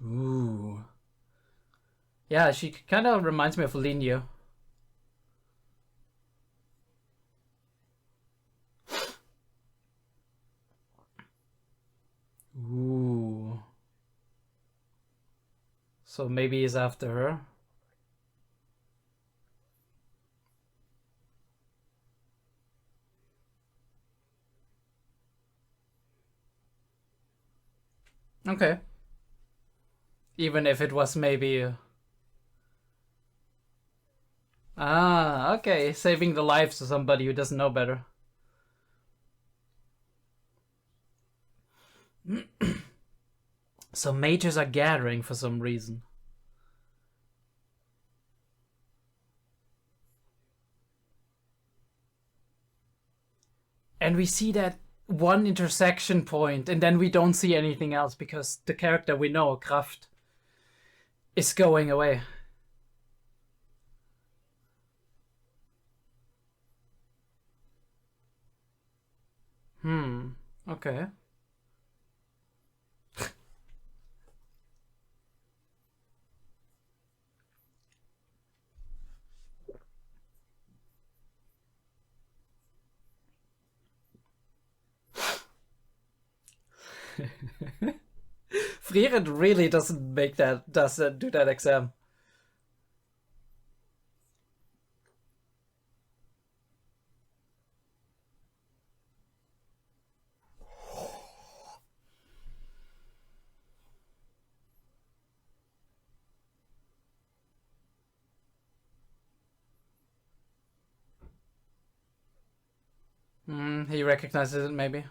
Ooh. Yeah, she kind of reminds me of 𝐏𝐢𝐏𝐏. Ooh. So maybe he's after her. Okay. Even if it was maybe... Ah, okay. Saving the lives of somebody who doesn't know better. So mages are gathering for some reason. And we see that one intersection point, and then we don't see anything else because the character we know, Kraft, is going away. Okay. Frieren really doesn't make that, doesn't do that exam. He recognizes it, maybe.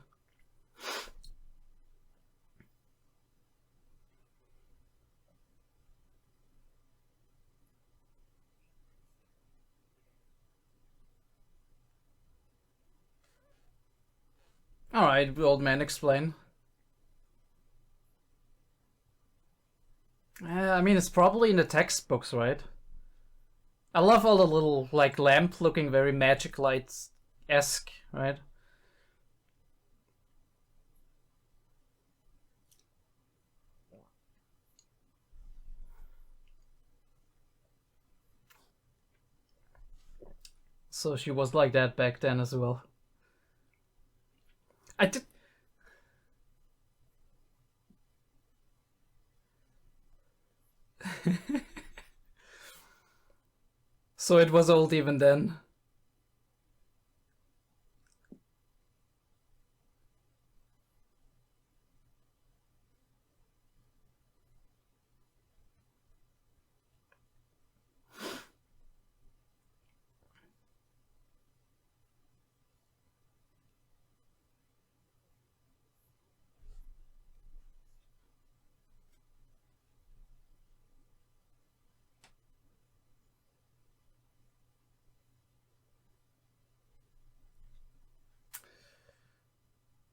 Alright, old man, explain. I mean, it's probably in the textbooks, right? I love all the little, like, lamp looking very magic lights-esque, right? So she was like that back then as well. I did... So it was old even then.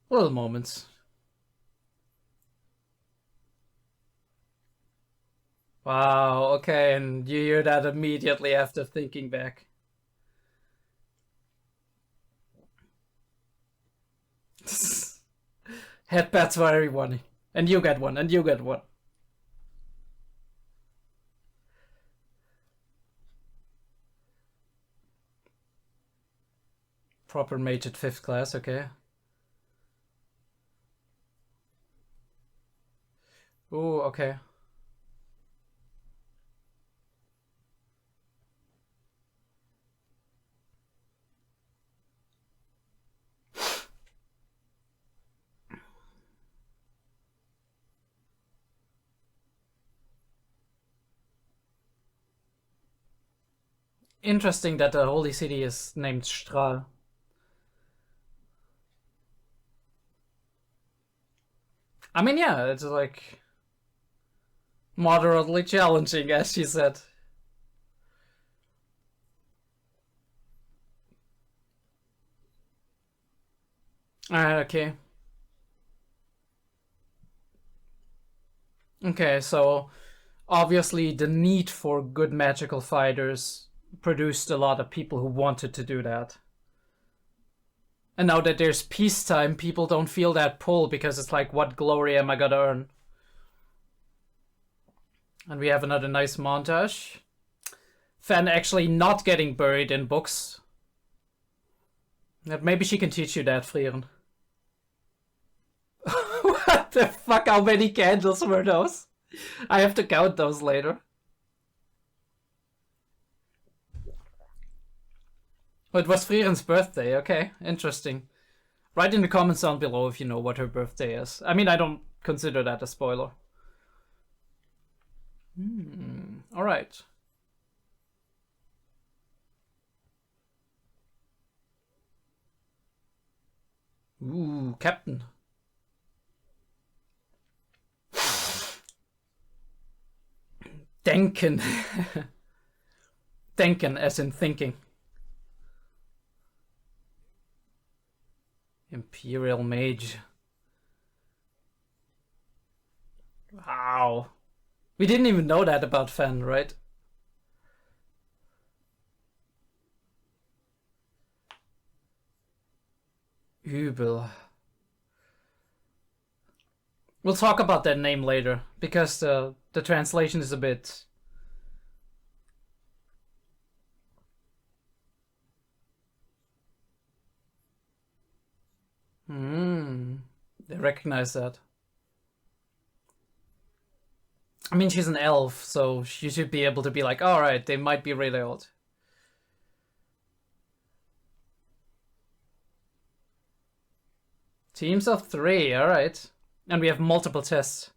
Little moments. Wow, okay, and you hear that immediately after thinking back. Headbats for everyone. And you get one, and you get one. Proper mage at 5th class, okay. Ooh, okay. Interesting that the holy city is named 𝐸𝐴. I mean, yeah, it's like moderately challenging, as she said. Alright, okay. Okay, so obviously the need for good magical fighters produced a lot of people who wanted to do that. And now that there's peacetime, people don't feel that pull because it's like, what glory am I gonna earn? And we have another nice montage. Fan actually not getting buried in books. Maybe she can teach you that, Frieren. What the fuck? How many candles were those? I have to count those later. Oh, it was Frieren's birthday. Okay, interesting. Write in the comments down below if you know what her birthday is. I mean, I don't consider that a spoiler. Alright. Ooh, Captain. Denken. Denken as in thinking. Imperial Mage. Wow. We didn't even know that about Fen, right? Übel. We'll talk about that name later, because the translation is a bit... They recognize that. I mean, she's an elf, so you should be able to be like, alright, they might be really old. Teams of 3, alright. And we have multiple tests.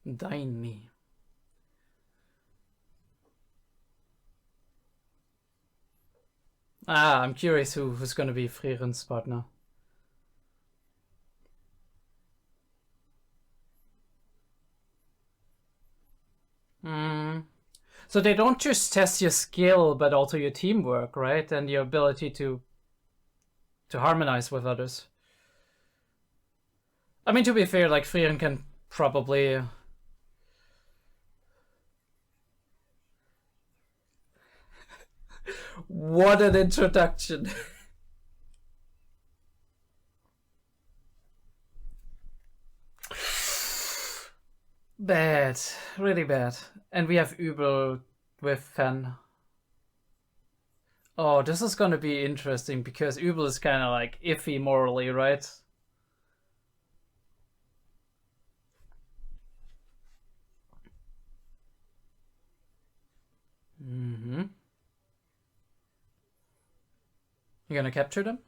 Daini. Ah, I'm curious who's gonna be Frieren's partner. So they don't just test your skill, but also your teamwork, right? And your ability to harmonize with others. I mean, to be fair, like, Frieren can probably... What an introduction. Bad. Really bad. And we have Übel with Fen. Oh, this is gonna be interesting because Übel is kind of like iffy morally, right? You gonna capture them?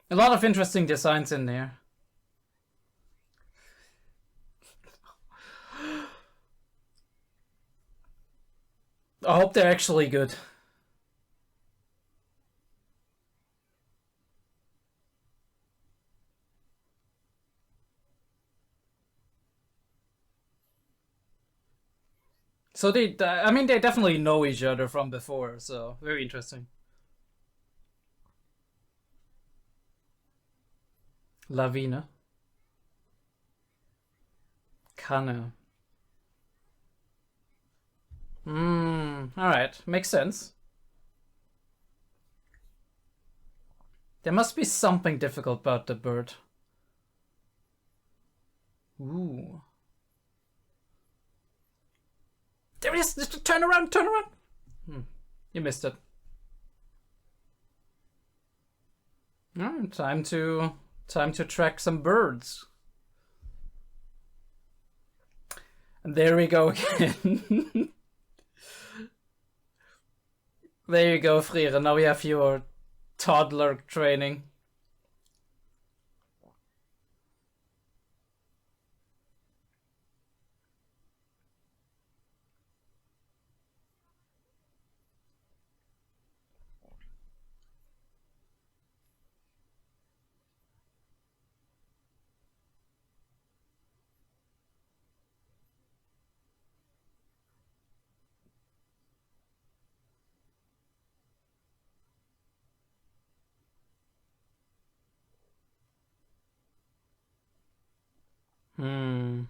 A lot of interesting designs in there. I hope they're actually good. So I mean, they definitely know each other from before, so very interesting. Lawine. Kanne. Alright, makes sense. There must be something difficult about the bird. Ooh. There it is! Just turn around, turn around! You missed it. Time to track some birds. And there we go again. There you go, Frieren. Now we have your toddler training. Hmm.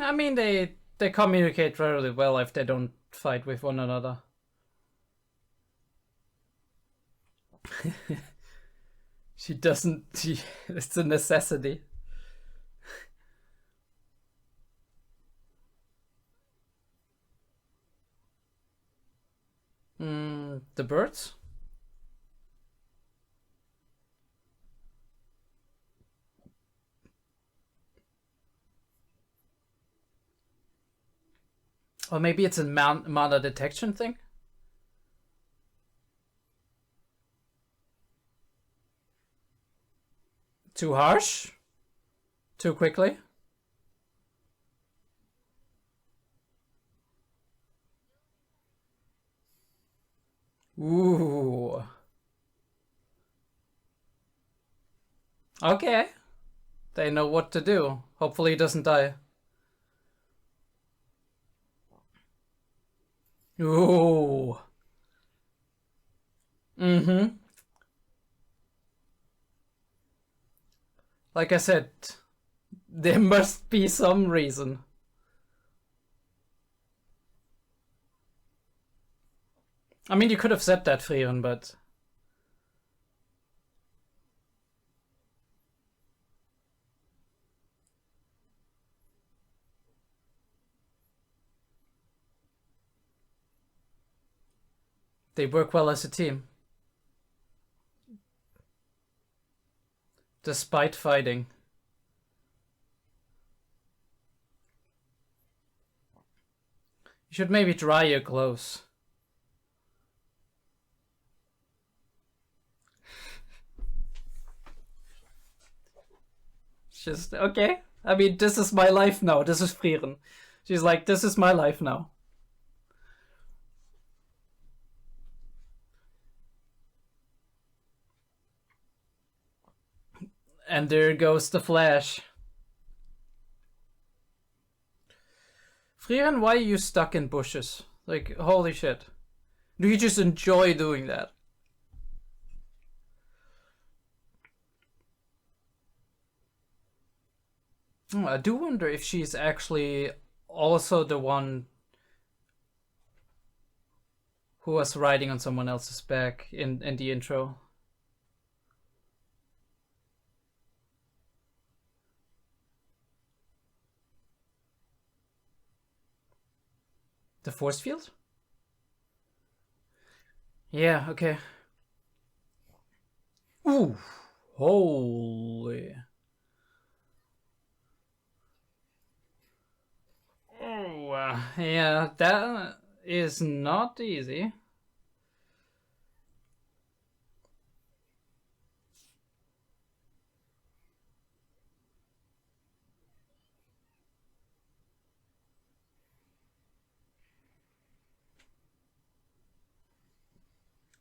I mean, they communicate really well if they don't fight with one another. She doesn't. It's a necessity. The birds? Or maybe it's a mana detection thing? Too harsh? Too quickly? Ooh. Okay. They know what to do. Hopefully he doesn't die. Ooh. Mm-hmm. Like I said, there must be some reason. I mean, you could have said that, Frieren, but... they work well as a team. Despite fighting. You should maybe dry your clothes. Just, okay. I mean, this is my life now. This is Frieren. She's like, this is my life now. And there goes the flash. Frieren, why are you stuck in bushes? Like, holy shit. Do you just enjoy doing that? I do wonder if she's actually also the one who was riding on someone else's back in the intro. The force field? Yeah, okay. Ooh, holy. Oh, yeah, that is not easy.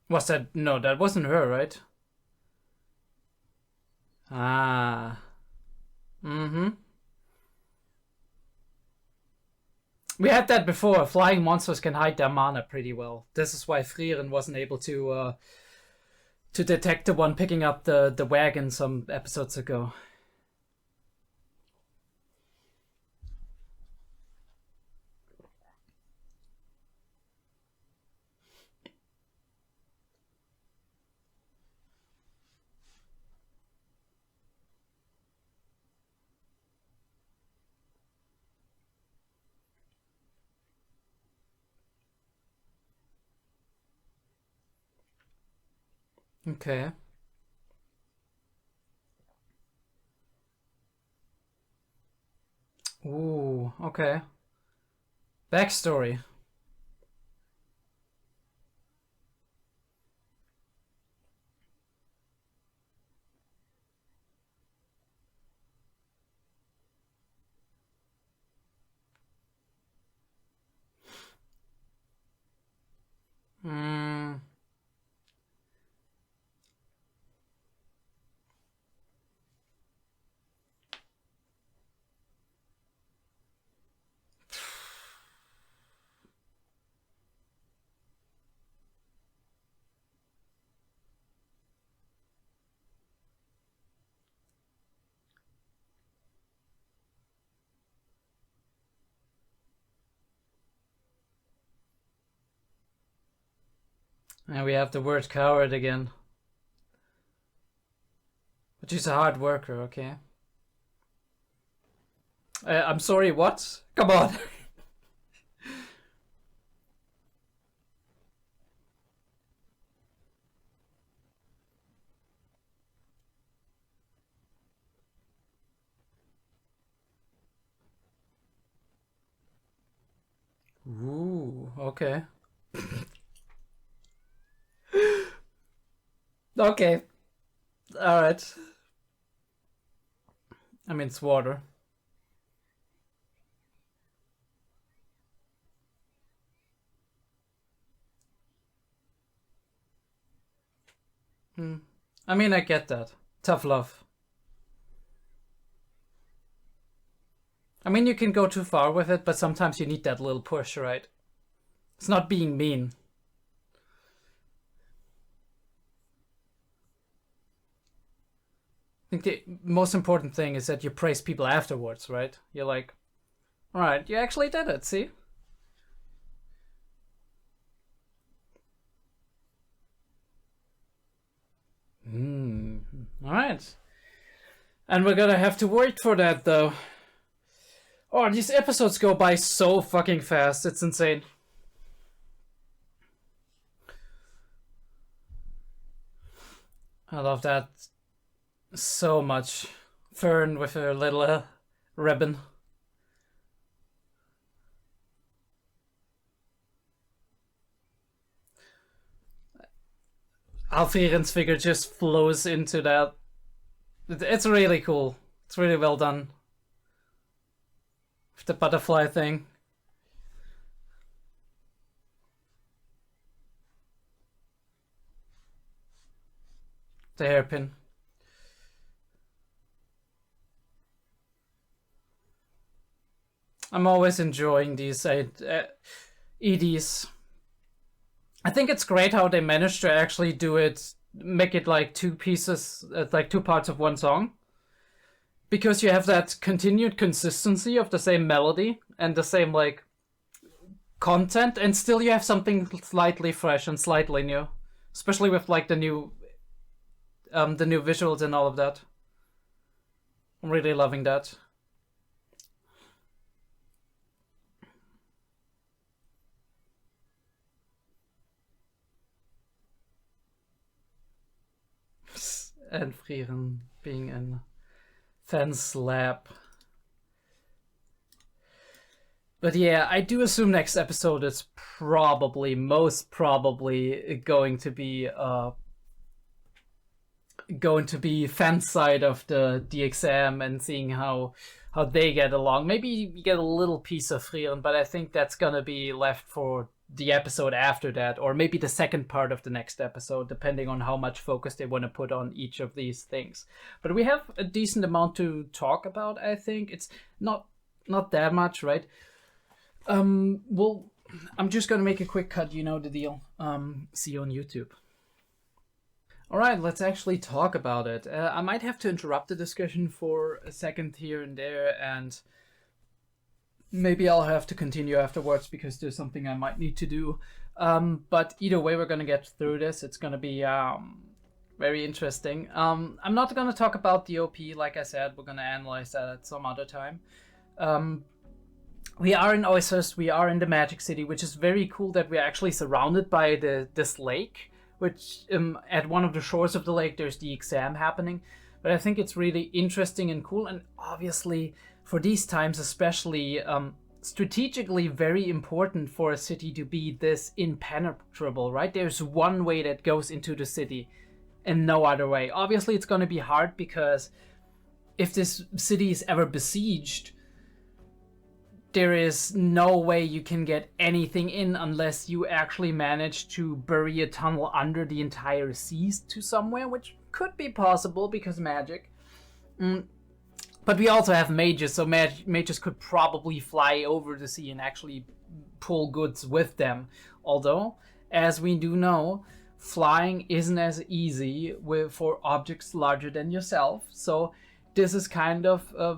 Was that... no, that wasn't her, right? Ah. Mm-hmm. We had that before. Flying monsters can hide their mana pretty well. This is why Frieren wasn't able to detect the one picking up the wagon some episodes ago. Okay. Ooh, okay. Backstory. Hmm. And we have the word coward again. But she's a hard worker, okay? I'm sorry, what? Come on. Ooh, okay. Okay. Alright. I mean, it's water. I mean, I get that. Tough love. I mean, you can go too far with it, but sometimes you need that little push, right? It's not being mean. I think the most important thing is that you praise people afterwards, right? You're like, alright, you actually did it, see? Alright. And we're gonna have to wait for that, though. Oh, these episodes go by so fucking fast. It's insane. I love that so much. Fern with her little ribbon. Frieren's figure just flows into that. It's really cool. It's really well done. With the butterfly thing. The hairpin. I'm always enjoying these EDs. I think it's great how they managed to actually do it, make it like two pieces, like two parts of one song. Because you have that continued consistency of the same melody and the same like content, and still you have something slightly fresh and slightly new, especially with like the new visuals and all of that. I'm really loving that. And Frieren being in Fan's lab. But yeah, I do assume next episode is probably, most probably, going to be Fan's side of the exam and seeing how they get along. Maybe you get a little piece of Frieren, but I think that's gonna be left for the episode after that, or maybe the second part of the next episode, depending on how much focus they want to put on each of these things. But we have a decent amount to talk about. I think it's not that much, right? Well, I'm just gonna make a quick cut. You know the deal. See you on YouTube. All right, let's actually talk about it. I might have to interrupt the discussion for a second here and there, and maybe I'll have to continue afterwards because there's something I might need to do. But either way, we're gonna get through this. It's gonna be very interesting. I'm not gonna talk about the OP, like I said. We're gonna analyze that at some other time. We are in 𝐲𝐻, we are in the Magic City, which is very cool that we're actually surrounded by this lake, which at one of the shores of the lake, there's the exam happening. But I think it's really interesting and cool, and obviously for these times especially, strategically very important for a city to be this impenetrable, right? There's one way that goes into the city and no other way. Obviously it's going to be hard because if this city is ever besieged, there is no way you can get anything in unless you actually manage to bury a tunnel under the entire seas to somewhere, which could be possible because magic. But we also have mages, so mages could probably fly over the sea and actually pull goods with them. Although, as we do know, flying isn't as easy for objects larger than yourself. So this is kind of a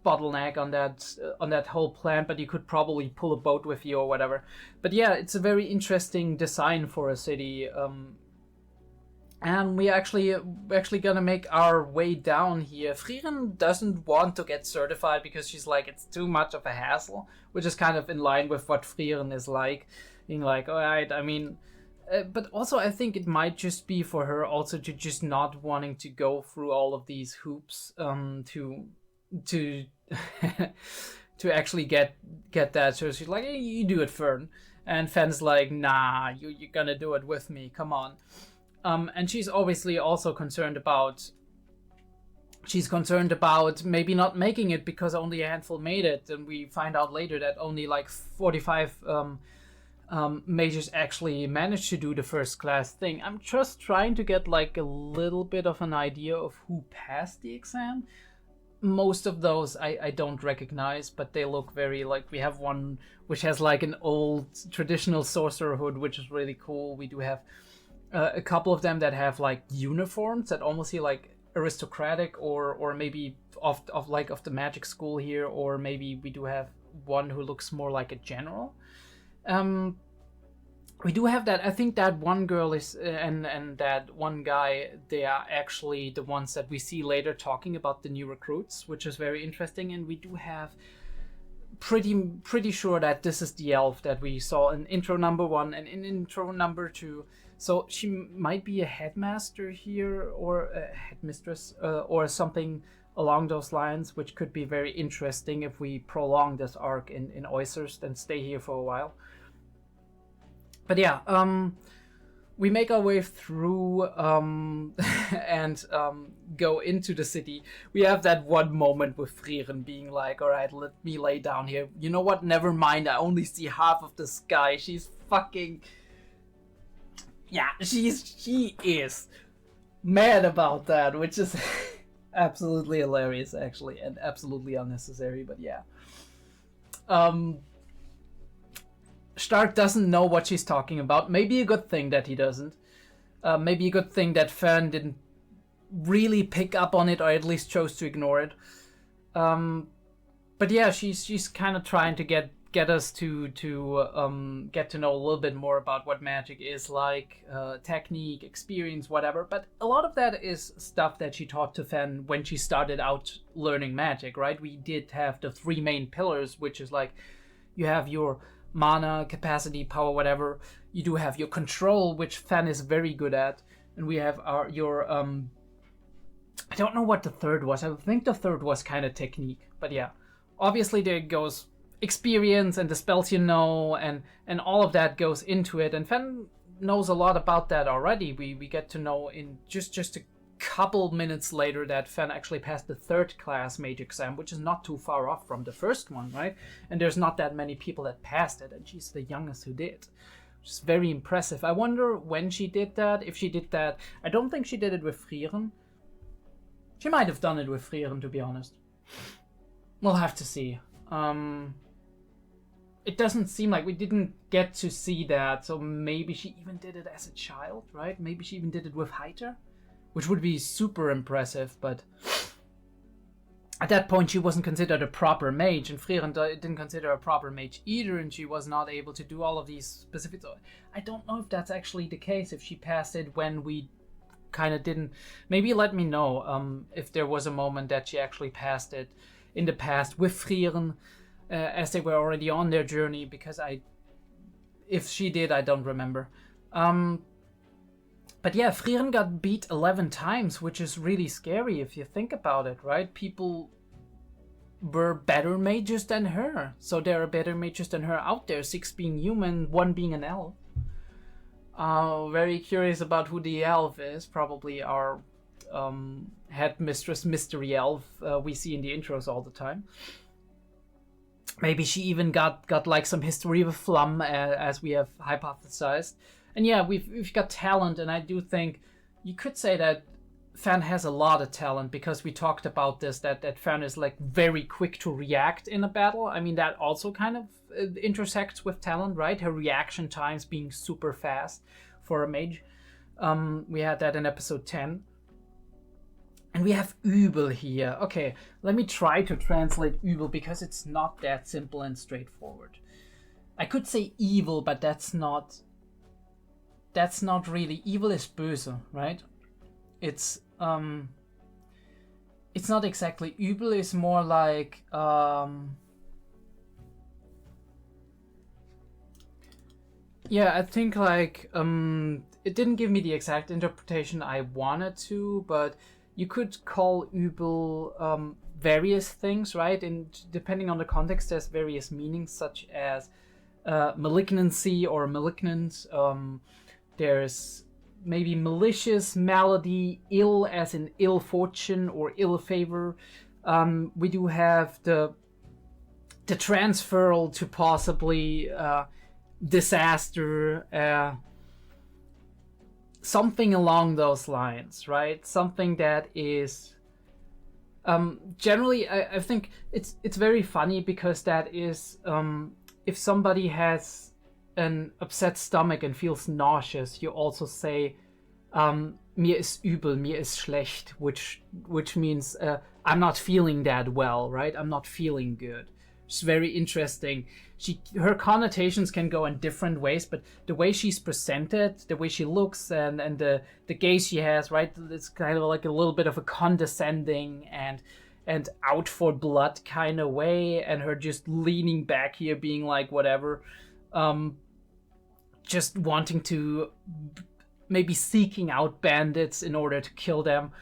bottleneck on that whole plan, but you could probably pull a boat with you or whatever. But yeah, it's a very interesting design for a city. And we're actually gonna make our way down here. Frieren doesn't want to get certified because she's like, it's too much of a hassle, which is kind of in line with what Frieren is like, being like, all right, I mean, but also I think it might just be for her also to just not wanting to go through all of these hoops to to actually get that. So she's like, hey, you do it, Fern, and Fen's like, nah, you're gonna do it with me, come on. And she's obviously also concerned about maybe not making it because only a handful made it, and we find out later that only like 45 mages actually managed to do the first class thing. I'm just trying to get like a little bit of an idea of who passed the exam. Most of those I don't recognize, but they look very like, we have one which has like an old traditional sorcerer hood, which is really cool. We do have a couple of them that have like uniforms that almost feel like aristocratic or maybe of the magic school here, or maybe we do have one who looks more like a general. We do have that. I think that one girl is and that one guy, they are actually the ones that we see later talking about the new recruits, which is very interesting. And we do have pretty sure that this is the elf that we saw in intro number 1 and in intro number 2. So she might be a headmaster here, or a headmistress, or something along those lines, which could be very interesting if we prolong this arc in 𝐸𝐧𝐼𝐸 and stay here for a while. But yeah, we make our way through and go into the city. We have that one moment with Frieren being like, all right, let me lay down here. You know what? Never mind. I only see half of the sky. She's fucking... Yeah, she is mad about that, which is absolutely hilarious, actually, and absolutely unnecessary, but yeah. Stark doesn't know what she's talking about. Maybe a good thing that he doesn't. Maybe a good thing that Fern didn't really pick up on it, or at least chose to ignore it. But yeah, she's kind of trying to get us to get to know a little bit more about what magic is like, technique, experience, whatever. But a lot of that is stuff that she taught to Fen when she started out learning magic, right? We did have the 3 main pillars, which is like, you have your mana, capacity, power, whatever. You do have your control, which Fen is very good at. And we have your I don't know what the third was. I think the third was kind of technique. But yeah, obviously there goes experience and the spells you know, and all of that goes into it. And Fen knows a lot about that already. We get to know in just a couple minutes later that Fen actually passed the 3rd class mage exam, which is not too far off from the first one, right? And there's not that many people that passed it, and she's the youngest who did, which is very impressive. I wonder when she did that, if she did that. I don't think she did it with Frieren. She might have done it with Frieren, to be honest. We'll have to see. It doesn't seem like we didn't get to see that, so maybe she even did it as a child, right? Maybe she even did it with 𝐸𝐬𝐿, which would be super impressive, but at that point she wasn't considered a proper mage, and Frieren didn't consider a proper mage either, and she was not able to do all of these specifics. I don't know if that's actually the case, if she passed it when we kind of didn't. Maybe let me know if there was a moment that she actually passed it in the past with Frieren, as they were already on their journey, because if she did, I don't remember. But yeah, Frieren got beat 11 times, which is really scary if you think about it, right? People were better mages than her, so there are better mages than her out there, 6 being human, 1 being an elf. Very curious about who the elf is. Probably our headmistress, Mystery Elf, we see in the intros all the time. Maybe she even got like some history with Flum, as we have hypothesized. And yeah, we've got talent, and I do think you could say that Fen has a lot of talent, because we talked about this, that Fen is like very quick to react in a battle. I mean, that also kind of intersects with talent, right? Her reaction times being super fast for a mage. We had that in episode 10. And we have übel here. Okay, let me try to translate übel because it's not that simple and straightforward. I could say evil, but that's not really. Evil is böse, right? It's not exactly. Übel is more like yeah, I think like it didn't give me the exact interpretation I wanted to, but you could call übel various things, right? And depending on the context, there's various meanings, such as malignancy or malignant. There's maybe malicious, malady, ill as in ill fortune or ill favor. We do have the transferal to possibly disaster, something along those lines, right? Something that is generally, I think it's very funny because that is if somebody has an upset stomach and feels nauseous, you also say mir ist übel, mir ist schlecht, which means I'm not feeling that well, right? I'm not feeling good. It's very interesting. Her connotations can go in different ways, but the way she's presented, the way she looks, and the gaze she has, right? It's kind of like a little bit of a condescending and out for blood kind of way, and her just leaning back here, being like whatever, just wanting to maybe seeking out bandits in order to kill them,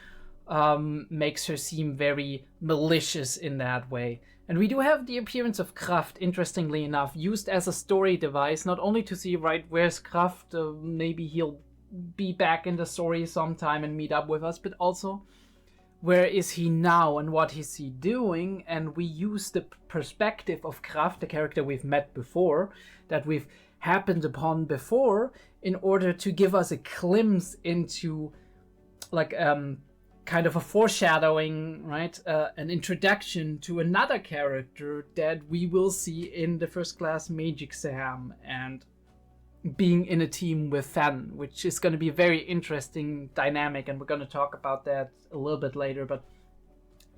makes her seem very malicious in that way. And we do have the appearance of Kraft, interestingly enough, used as a story device, not only to see, right, where's Kraft, maybe he'll be back in the story sometime and meet up with us, but also where is he now and what is he doing? And we use the perspective of Kraft, the character we've met before, that we've happened upon before, in order to give us a glimpse into like kind of a foreshadowing, right? An introduction to another character that we will see in the first class 𝐏𝐢𝐏 𝐋𝐢𝐬 and being in a team with Fan, which is going to be a very interesting dynamic, and we're going to talk about that a little bit later. But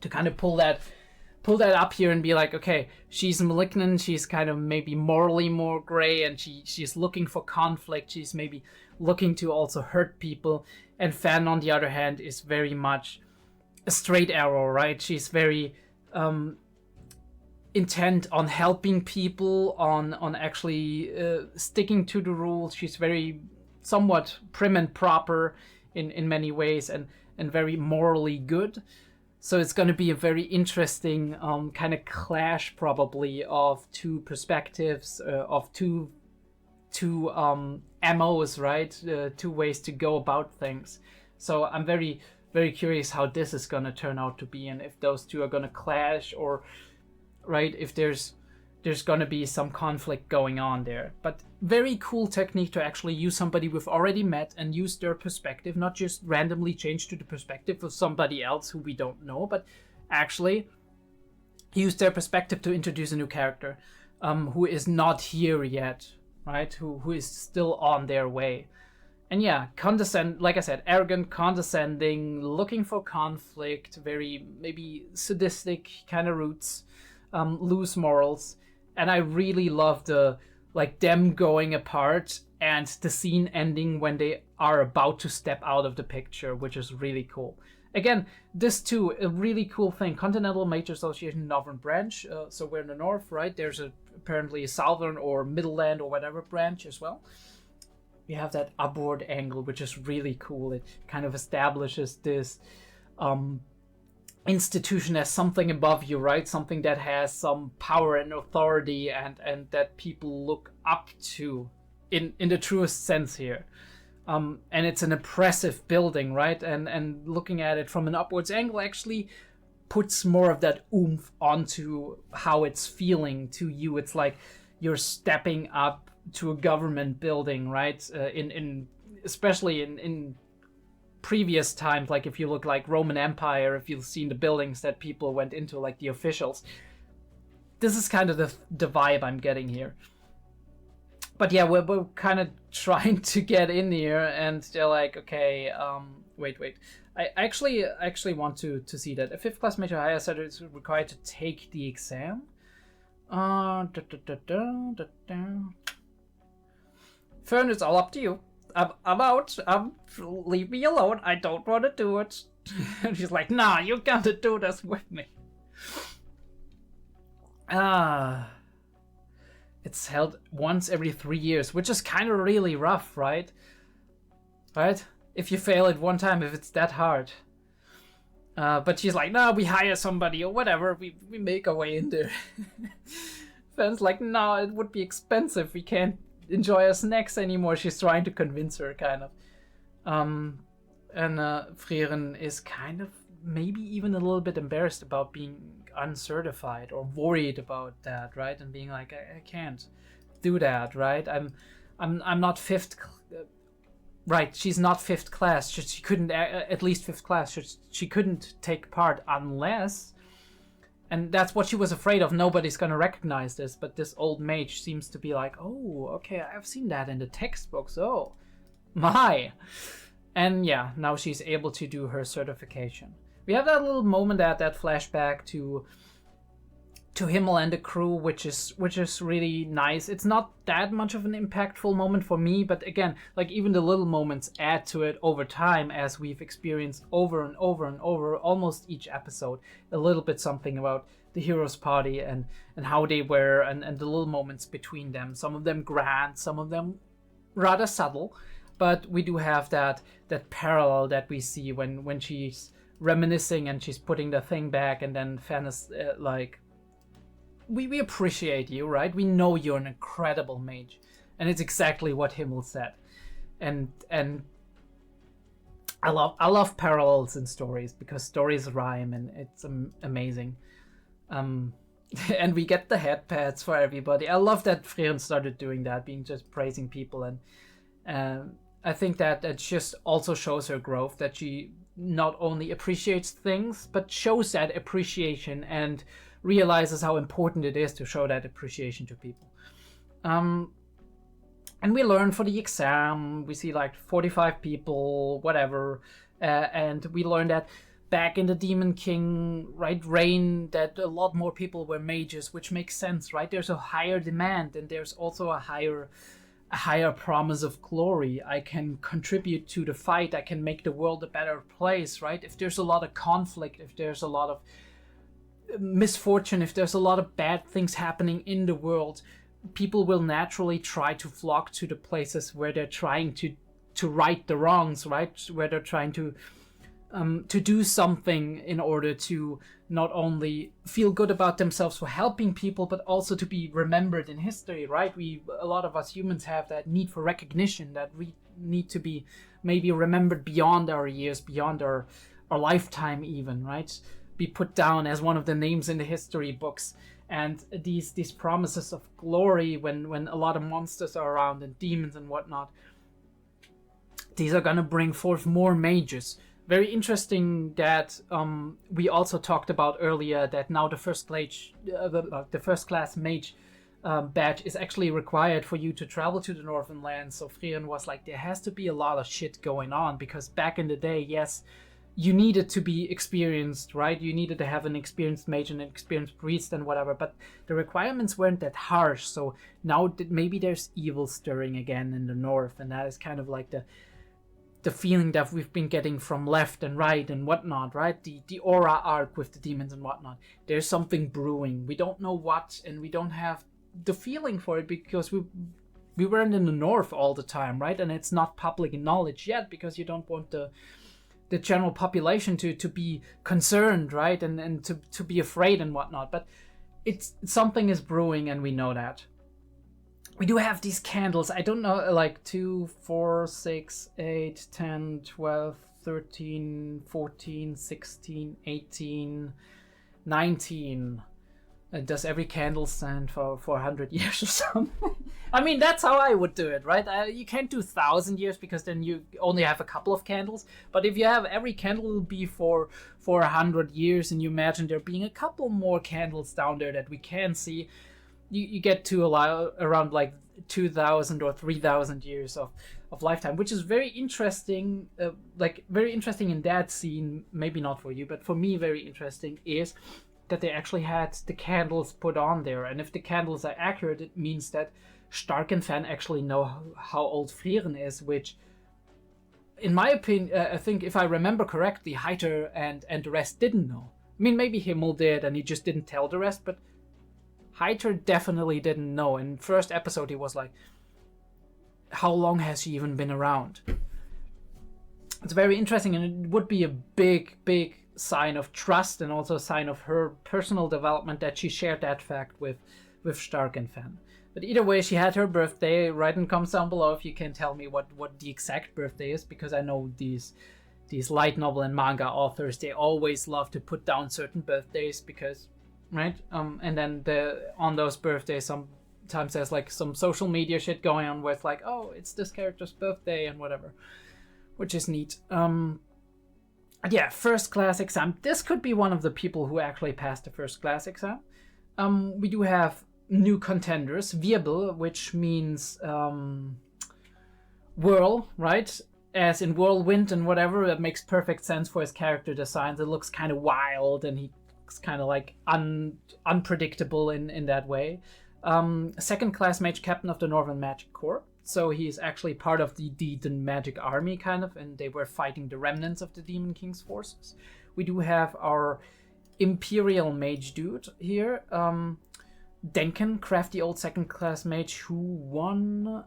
to kind of pull that up here and be like, okay, she's malignant, she's kind of maybe morally more gray, and she's looking for conflict, she's maybe looking to also hurt people. And Fan, on the other hand, is very much a straight arrow, right? She's very intent on helping people, on actually sticking to the rules. She's very somewhat prim and proper in many ways, and very morally good. So it's going to be a very interesting kind of clash, probably, of two perspectives, of two MOs, right? Two ways to go about things. So I'm very, very curious how this is going to turn out to be, and if those two are going to clash, or right, if there's going to be some conflict going on there. But very cool technique to actually use somebody we've already met and use their perspective, not just randomly change to the perspective of somebody else who we don't know, but actually use their perspective to introduce a new character who is not here yet, right? Who is still on their way. And yeah, like I said, arrogant, condescending, looking for conflict, very maybe sadistic kind of roots, loose morals. And I really love them going apart and the scene ending when they are about to step out of the picture, which is really cool. Again, this too, a really cool thing. Continental Major Association Northern Branch. So we're in the north, right? There's apparently a southern or Midland or whatever branch as well. We have that upward angle, which is really cool. It kind of establishes this institution as something above you, right? Something that has some power and authority, and that people look up to in the truest sense here. And it's an impressive building, right? And looking at it from an upwards angle actually puts more of that oomph onto how it's feeling to you. It's like you're stepping up to a government building, right? Especially in previous times, like if you look like Roman Empire, if you've seen the buildings that people went into, like the officials. This is kind of the vibe I'm getting here. but yeah, we're kind of trying to get in here, and they're like, okay, wait. I actually want to see that. A 5th class major higher said it's required to take the exam. Fern, it's all up to you. I'm out. Leave me alone. I don't want to do it. And she's like, nah, you gotta do this with me. It's held once every 3 years, which is kind of really rough, right? Right? If you fail it one time, if it's that hard. But she's like, no, we hire somebody or whatever. We make our way in there. Fern's like, no, it would be expensive. We can't enjoy our snacks anymore. She's trying to convince her, kind of. And Frieren is kind of maybe even a little bit embarrassed about being uncertified or worried about that, right? And being like, I can't do that, right? I'm not 5th. Right, she's not 5th class. She couldn't, at least 5th class. She couldn't take part unless, and that's what she was afraid of. Nobody's gonna recognize this, but this old mage seems to be like, oh, okay, I've seen that in the textbooks. Oh, my. And yeah, now she's able to do her certification. We have that little moment that flashback to Himmel and the crew, which is really nice. It's not that much of an impactful moment for me, but again, like even the little moments add to it over time, as we've experienced over and over and over, almost each episode, a little bit something about the heroes' party and how they were, and the little moments between them. Some of them grand, some of them rather subtle, but we do have that parallel that we see when she's reminiscing and she's putting the thing back, and then Fan is like, we appreciate you, right? We know you're an incredible mage. And it's exactly what Himmel said. And I love parallels in stories, because stories rhyme, and it's amazing. And we get the head pats for everybody. I love that Frieren started doing that, being just praising people, and I think that just also shows her growth, that she not only appreciates things, but shows that appreciation and realizes how important it is to show that appreciation to people. And we learn for the exam, we see like 45 people, whatever, and we learn that back in the Demon King, right, reign, that a lot more people were mages, which makes sense, right? There's a higher demand, and there's also a higher promise of glory. I can contribute to the fight, I can make the world a better place, right? If there's a lot of conflict, if there's a lot of misfortune, if there's a lot of bad things happening in the world, people will naturally try to flock to the places where they're trying to right the wrongs, right? Where they're trying to do something in order to not only feel good about themselves for helping people, but also to be remembered in history, right? A lot of us humans have that need for recognition, that we need to be maybe remembered beyond our years, beyond our lifetime even, right? Be put down as one of the names in the history books. And these promises of glory, when a lot of monsters are around and demons and whatnot, these are gonna bring forth more mages. Very interesting that we also talked about earlier that now the first class mage badge is actually required for you to travel to the Northern Lands. So Frieren was like, there has to be a lot of shit going on, because back in the day, yes, you needed to be experienced, right? You needed to have an experienced mage and an experienced priest and whatever, but the requirements weren't that harsh. So now maybe there's evil stirring again in the north, and that is kind of like the feeling that we've been getting from left and right and whatnot, right? The aura arc with the demons and whatnot. There's something brewing. We don't know what, and we don't have the feeling for it, because we weren't in the north all the time, right? And it's not public knowledge yet, because you don't want the general population to be concerned, right? And to be afraid and whatnot. But something is brewing, and we know that. We do have these candles. I don't know, like 2, 4, 6, 8, 10, 12, 13, 14, 16, 18, 19. Does every candle stand for 100 years or something? I mean, that's how I would do it, right? You can't do 1,000 years, because then you only have a couple of candles. But if you have every candle will be for 100 years, and you imagine there being a couple more candles down there that we can see, you get to around like 2,000 or 3,000 years of lifetime, which is very interesting. Like very interesting in that scene, maybe not for you, but for me very interesting is that they actually had the candles put on there. And if the candles are accurate, it means that Stark and Fan actually know how old Frieren is, which, in my opinion, I think if I remember correctly, Heiter and the rest didn't know. I mean, maybe Himmel did and he just didn't tell the rest, but Heiter definitely didn't know. In first episode, he was like, how long has she even been around? It's very interesting, and it would be a big sign of trust and also a sign of her personal development that she shared that fact with Stark and Fan. But either way, she had her birthday. Write in comments down below if you can tell me what the exact birthday is, because I know these light novel and manga authors, they always love to put down certain birthdays because, right? And then on those birthdays, sometimes there's like some social media shit going on with like, oh, it's this character's birthday and whatever, which is neat. Yeah, first class exam. This could be one of the people who actually passed the first class exam. We do have new contenders. Wirbel, which means whirl, right? As in whirlwind and whatever. That makes perfect sense for his character designs. It looks kind of wild and he's kind of like unpredictable in that way. Second class mage, captain of the Northern Magic Corps. So he's actually part of the magic army, kind of, and they were fighting the remnants of the Demon King's forces. We do have our Imperial Mage dude here. Denken, crafty old second class mage who won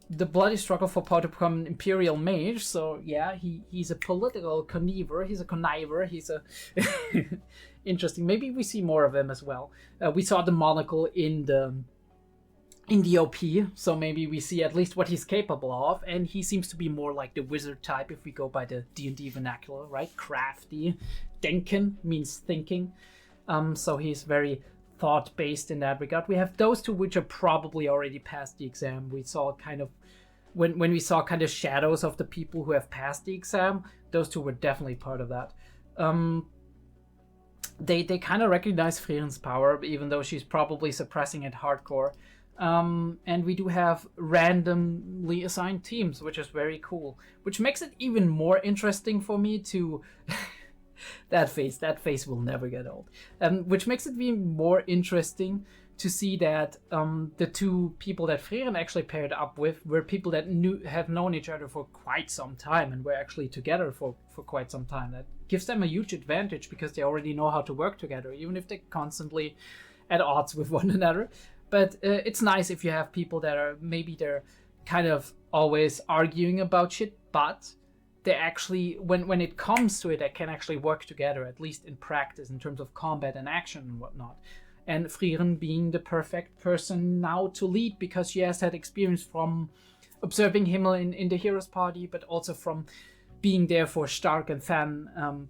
the bloody struggle for power to become an Imperial Mage. So yeah, he's a political conniver, he's a conniver, he's a... Interesting. Maybe we see more of him as well. We saw the monocle in the OP, so maybe we see at least what he's capable of, and he seems to be more like the wizard type if we go by the D&D vernacular, right? Crafty. Denken means thinking, so he's very thought-based in that regard. We have those two which are probably already passed the exam. We saw kind of, when we saw kind of shadows of the people who have passed the exam, those two were definitely part of that. They kind of recognize Frieren's power, even though she's probably suppressing it hardcore. And we do have randomly assigned teams, which is very cool, which makes it even more interesting for me to that face will never get old, which makes it even more interesting to see that the two people that Frieren actually paired up with were people that have known each other for quite some time and were actually together for quite some time. That gives them a huge advantage because they already know how to work together, even if they're constantly at odds with one another. But it's nice if you have people that are, maybe they're kind of always arguing about shit, but they actually, when it comes to it, they can actually work together, at least in practice, in terms of combat and action and whatnot. And Frieren being the perfect person now to lead, because she has had experience from observing Himmel in the Heroes Party, but also from being there for Stark and Fan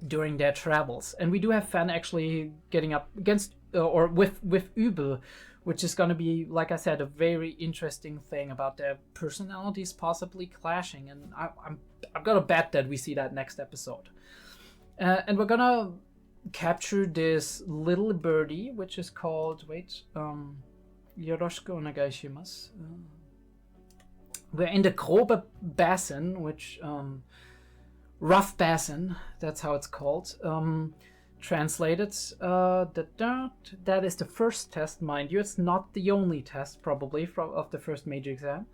during their travels. And we do have Fan actually getting up against or with Übel, which is going to be, like I said, a very interesting thing about their personalities possibly clashing. And I'm gonna bet that we see that next episode. And we're gonna capture this little birdie, which is called, 𝐸𝐴𝐏 𝐋𝐢𝐬. We're in the 𝐸𝐏 Basin, which rough basin, that's how it's called. Translated, that is the first test, mind you. It's not the only test, probably, of the first major exam.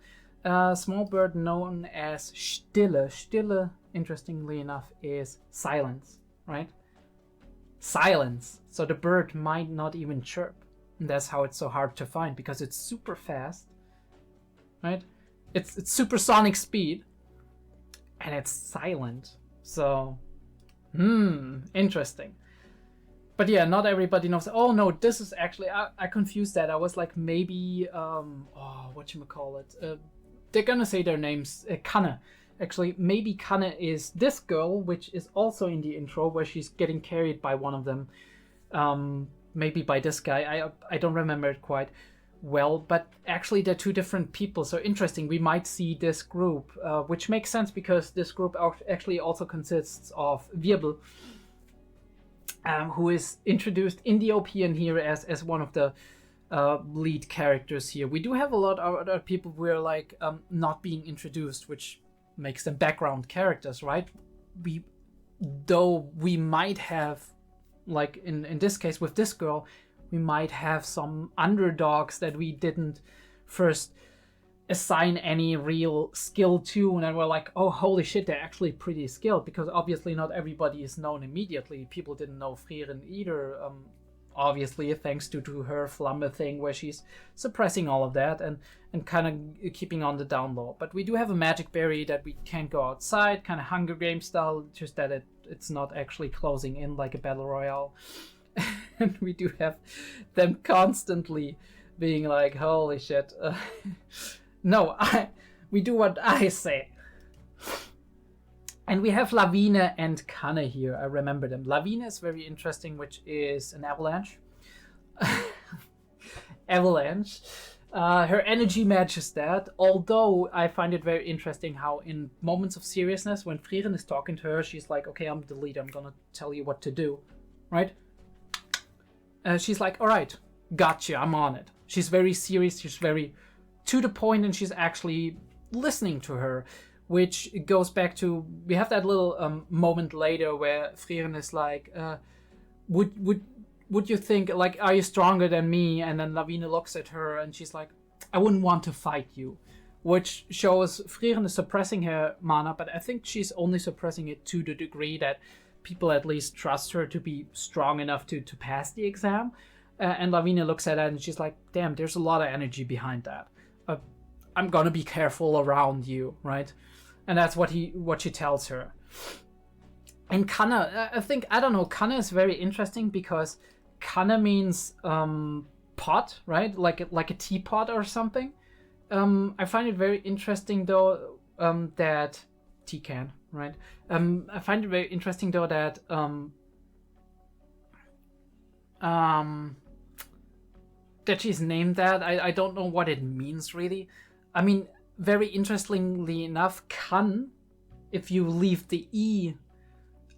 Small bird known as Stille. Stille, interestingly enough, is silence, right? Silence. So the bird might not even chirp. And that's how it's so hard to find, because it's super fast, right? It's supersonic speed, and it's silent. So, interesting. But yeah, not everybody knows. Oh no, this is actually, I confused that. I was like, maybe, whatchamacallit. They're gonna say their names, Kanne. Actually, maybe Kanne is this girl, which is also in the intro, where she's getting carried by one of them. Maybe by this guy. I don't remember it quite well, but actually they're two different people. So interesting, we might see this group, which makes sense because this group actually also consists of Wirbel, who is introduced in the OP and here as one of the lead characters here. We do have a lot of other people who are like not being introduced, which makes them background characters, right? Though we might have, like in this case with this girl, we might have some underdogs that we didn't first assign any real skill to, and then we're like, oh, holy shit, they're actually pretty skilled, because obviously not everybody is known immediately. People didn't know Frieren either, obviously thanks to her Flamme thing, where she's suppressing all of that and kind of keeping on the down low. But we do have a magic berry that we can't go outside, kind of Hunger Games style, just that it's not actually closing in like a battle royale. And we do have them constantly being like, holy shit, no, we do what I say. And we have Lawine and Kanne here. I remember them. Lawine is very interesting, which is an avalanche. Avalanche. Her energy matches that, although I find it very interesting how in moments of seriousness, when Frieren is talking to her, she's like, okay, I'm the leader, I'm gonna tell you what to do, right? She's like, all right, gotcha, I'm on it. She's very serious, she's very to the point, and she's actually listening to her, which goes back to, we have that little moment later where Frieren is like, would you think, like, are you stronger than me? And then Lawine looks at her and she's like, I wouldn't want to fight you, which shows Frieren is suppressing her mana, but I think she's only suppressing it to the degree that people at least trust her to be strong enough to pass the exam. And Lawine looks at that and she's like, damn, there's a lot of energy behind that. I'm gonna be careful around you, right? And that's what she tells her. And Kanne, I think, I don't know, Kanne is very interesting because Kanne means pot, right? Like a teapot or something. I find it very interesting though that tea can, right? I find it very interesting though that that she's named that. I don't know what it means really. I mean, very interestingly enough, kann, if you leave the E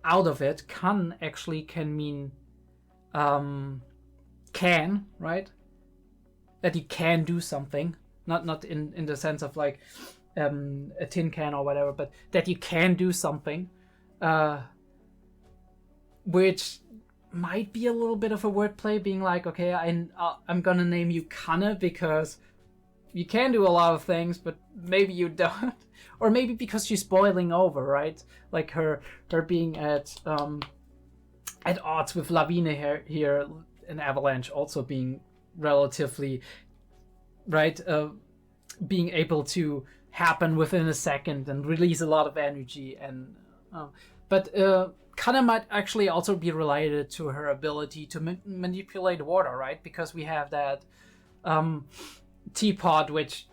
out of it, kann actually can mean can, right? That you can do something. Not in the sense of like a tin can or whatever, but that you can do something. Which might be a little bit of a wordplay, being like, okay, I'm gonna name you Kanne because you can do a lot of things, but maybe you don't. Or maybe because she's boiling over, right? Like her being at odds with Lawine here, an avalanche also being relatively, right, being able to happen within a second and release a lot of energy. And but Kanne might actually also be related to her ability to manipulate water, right? Because we have that teapot which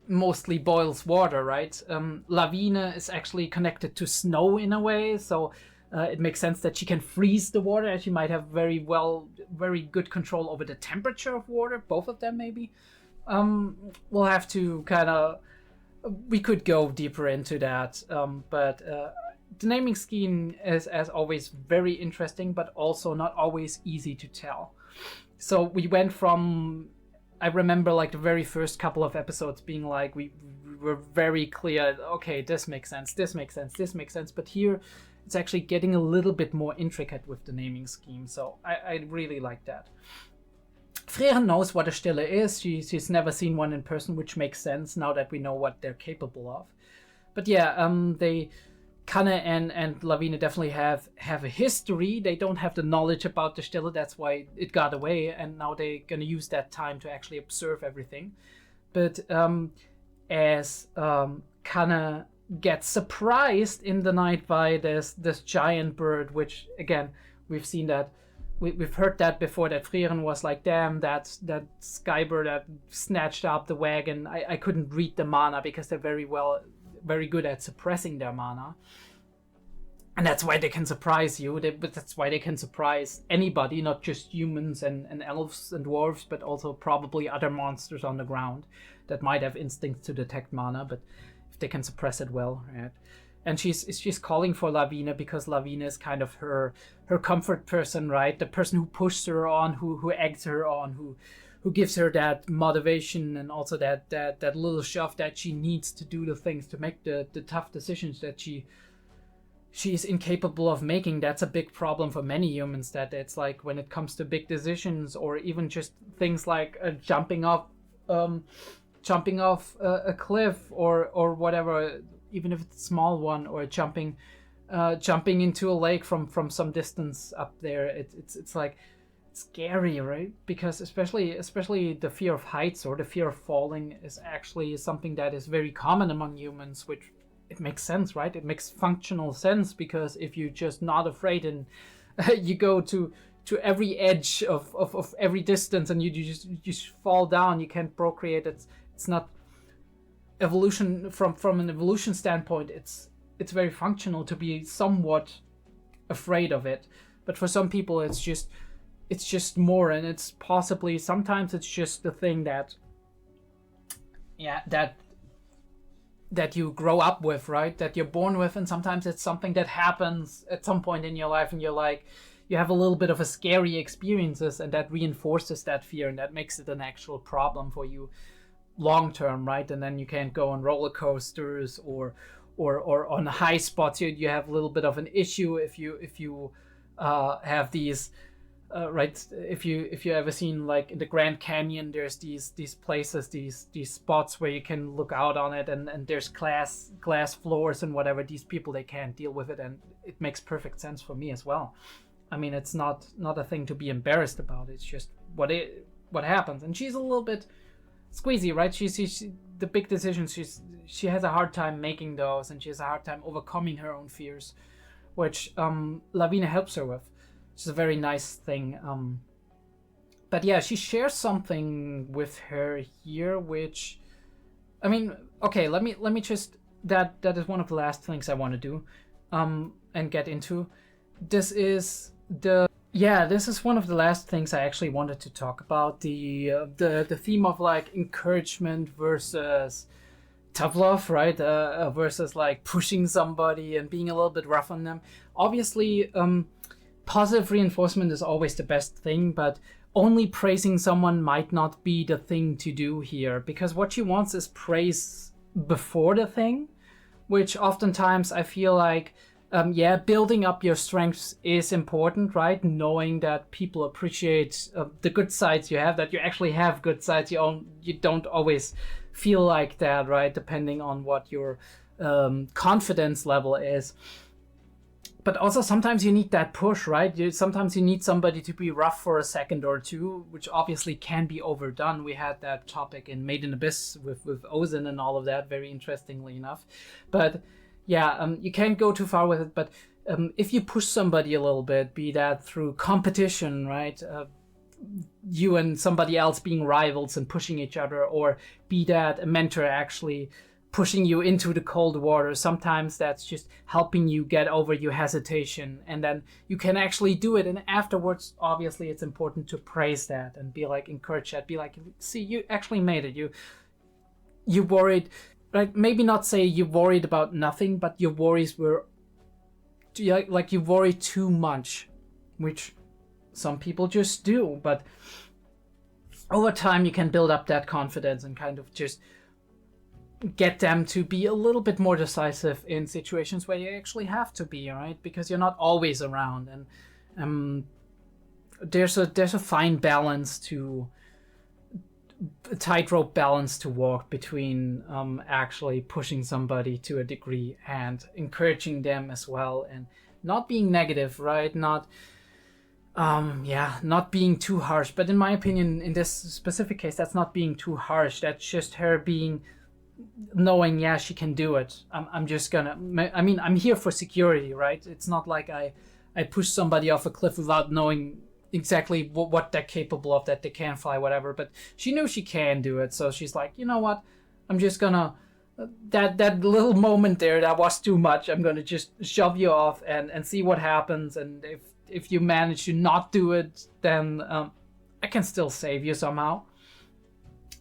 mostly boils water, right? Lawine is actually connected to snow in a way, so it makes sense that she can freeze the water, and she might have very good control over the temperature of water, both of them maybe. We'll have to we could go deeper into that, but the naming scheme is, as always, very interesting, but also not always easy to tell. So we went from, I remember like the very first couple of episodes being like, we were very clear, okay, this makes sense, this makes sense, this makes sense, but here it's actually getting a little bit more intricate with the naming scheme, so I really like that. Frieren knows what a Stille is. She's never seen one in person, which makes sense now that we know what they're capable of. But yeah, Kanne and Lawine definitely have a history. They don't have the knowledge about the Stille, that's why it got away, and now they're gonna use that time to actually observe everything. But as Kanne gets surprised in the night by this giant bird, which again, we've seen that, we've heard that before, that Frieren was like, damn, that sky bird that snatched up the wagon, I couldn't read the mana because they're very good at suppressing their mana. And that's why they can surprise you, but that's why they can surprise anybody, not just humans and elves and dwarves, but also probably other monsters on the ground that might have instincts to detect mana, but if they can suppress it well, right? And she's calling for Lawine because Lawine is kind of her comfort person, right? The person who pushes her on, who eggs her on, who who gives her that motivation and also that little shove that she needs to do the things, to make the tough decisions that she is incapable of making. That's a big problem for many humans, that it's like when it comes to big decisions, or even just things like jumping off a cliff or whatever, even if it's a small one, or jumping into a lake from some distance up there. It's like scary, right? Because especially the fear of heights or the fear of falling is actually something that is very common among humans, which it makes sense, right? It makes functional sense, because if you're just not afraid and you go to every edge of every distance and you just fall down, you can't procreate. It's not evolution from an evolution standpoint. It's very functional to be somewhat afraid of it, but for some people it's just more, and it's possibly sometimes it's just the thing that you grow up with, right? That you're born with, and sometimes it's something that happens at some point in your life, and you're like, you have a little bit of a scary experiences, and that reinforces that fear, and that makes it an actual problem for you long term, right? And then you can't go on roller coasters or on high spots. You have a little bit of an issue if you have these right. If you ever seen, like, in the Grand Canyon, there's these places, these spots where you can look out on it, and there's glass floors and whatever. These people, they can't deal with it, and it makes perfect sense for me as well. I mean, it's not a thing to be embarrassed about. It's just what happens. And she's a little bit squeezy, right? She the big decisions, she has a hard time making those, and she has a hard time overcoming her own fears, which 𝐸𝐕𝐹 helps her with. It's a very nice thing. But yeah, she shares something with her here, which, I mean, okay, let me just, that is one of the last things I want to do and get into. This is one of the last things I actually wanted to talk about, the theme of, like, encouragement versus tough love, right? Versus, like, pushing somebody and being a little bit rough on them. Obviously, positive reinforcement is always the best thing, but only praising someone might not be the thing to do here, because what she wants is praise before the thing, which oftentimes I feel like, building up your strengths is important, right? Knowing that people appreciate the good sides you have, that you actually have good sides. You don't always feel like that, right? Depending on what your confidence level is. But also sometimes you need that push, right? Sometimes you need somebody to be rough for a second or two, which obviously can be overdone. We had that topic in Made in Abyss with 𝐲𝐬 and all of that, very interestingly enough. But yeah, you can't go too far with it. But if you push somebody a little bit, be that through competition, right? You and somebody else being rivals and pushing each other, or be that a mentor actually pushing you into the cold water. Sometimes that's just helping you get over your hesitation, and then you can actually do it. And afterwards, obviously, it's important to praise that and be like, encourage that, be like, see, you actually made it. You worried, right? Maybe not say you worried about nothing, but your worries were like you worry too much, which some people just do. But over time, you can build up that confidence and kind of just get them to be a little bit more decisive in situations where you actually have to be, right? Because you're not always around, and there's a fine balance a tightrope balance to walk between actually pushing somebody to a degree and encouraging them as well, and not being negative, right? Not being too harsh. But in my opinion, in this specific case, that's not being too harsh. That's just her knowing, yeah, she can do it. I'm here for security, right? It's not like I push somebody off a cliff without knowing exactly what they're capable of, that they can fly, whatever. But she knew she can do it, so she's like, you know what? I'm just gonna that little moment there that was too much. I'm gonna just shove you off and see what happens. And if you manage to not do it, then I can still save you somehow.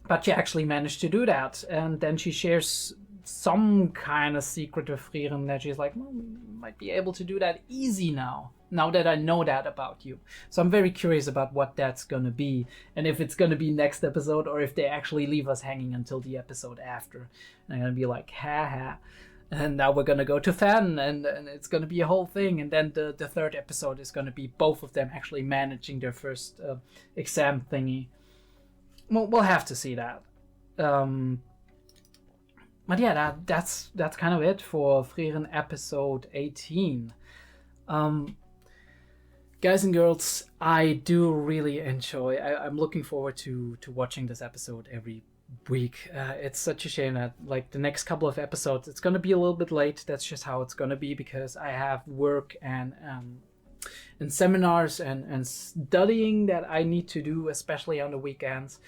But she actually managed to do that, and then she shares some kind of secret with Frieren that she's like, well, we might be able to do that easy now that I know that about you. So I'm very curious about what that's gonna be, and if it's gonna be next episode or if they actually leave us hanging until the episode after. And I'm gonna be like, haha. And now we're gonna go to Fan, and it's gonna be a whole thing. And then the third episode is gonna be both of them actually managing their first exam thingy. Well, we'll have to see that. But yeah, that's kind of it for Frieren episode 18. Guys and girls, I do really enjoy. I'm looking forward to watching this episode every week. It's such a shame that like the next couple of episodes, it's gonna be a little bit late. That's just how it's gonna be, because I have work and seminars and studying that I need to do, especially on the weekends.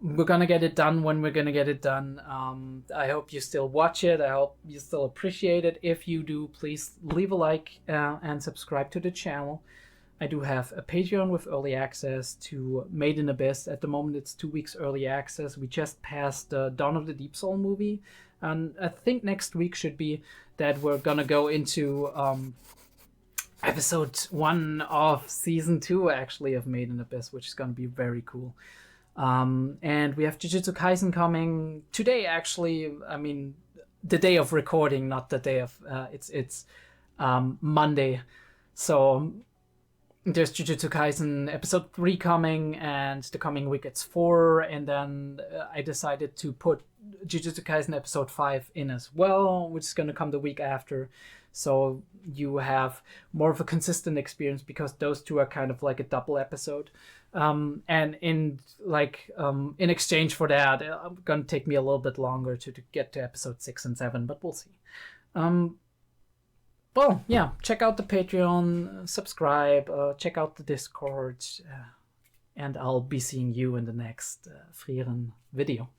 We're gonna get it done when we're gonna get it done. I hope you still watch it. I hope you still appreciate it. If you do, please leave a like and subscribe to the channel. I do have a Patreon with early access to Made in Abyss. At the moment, it's 2 weeks early access. We just passed the Dawn of the Deep Soul movie, and I think next week should be that we're gonna go into episode 1 of season 2, actually, of Made in Abyss, which is gonna be very cool. And we have 𝐏𝐢𝐬𝐧𝐤𝐬 Kaisen coming today, actually. I mean, the day of recording, not the day of it's Monday. So there's 𝐏𝐢𝐬𝐧𝐤𝐬 Kaisen episode 3 coming, and the coming week it's 4, and then I decided to put 𝐏𝐢𝐬𝐧𝐤𝐬 Kaisen episode 5 in as well, which is going to come the week after. So you have more of a consistent experience, because those two are kind of like a double episode. And in exchange for that, it's gonna take me a little bit longer to get to episode 6 and 7, but we'll see. Well, yeah, check out the Patreon, subscribe, check out the Discord, and I'll be seeing you in the next Frieren video.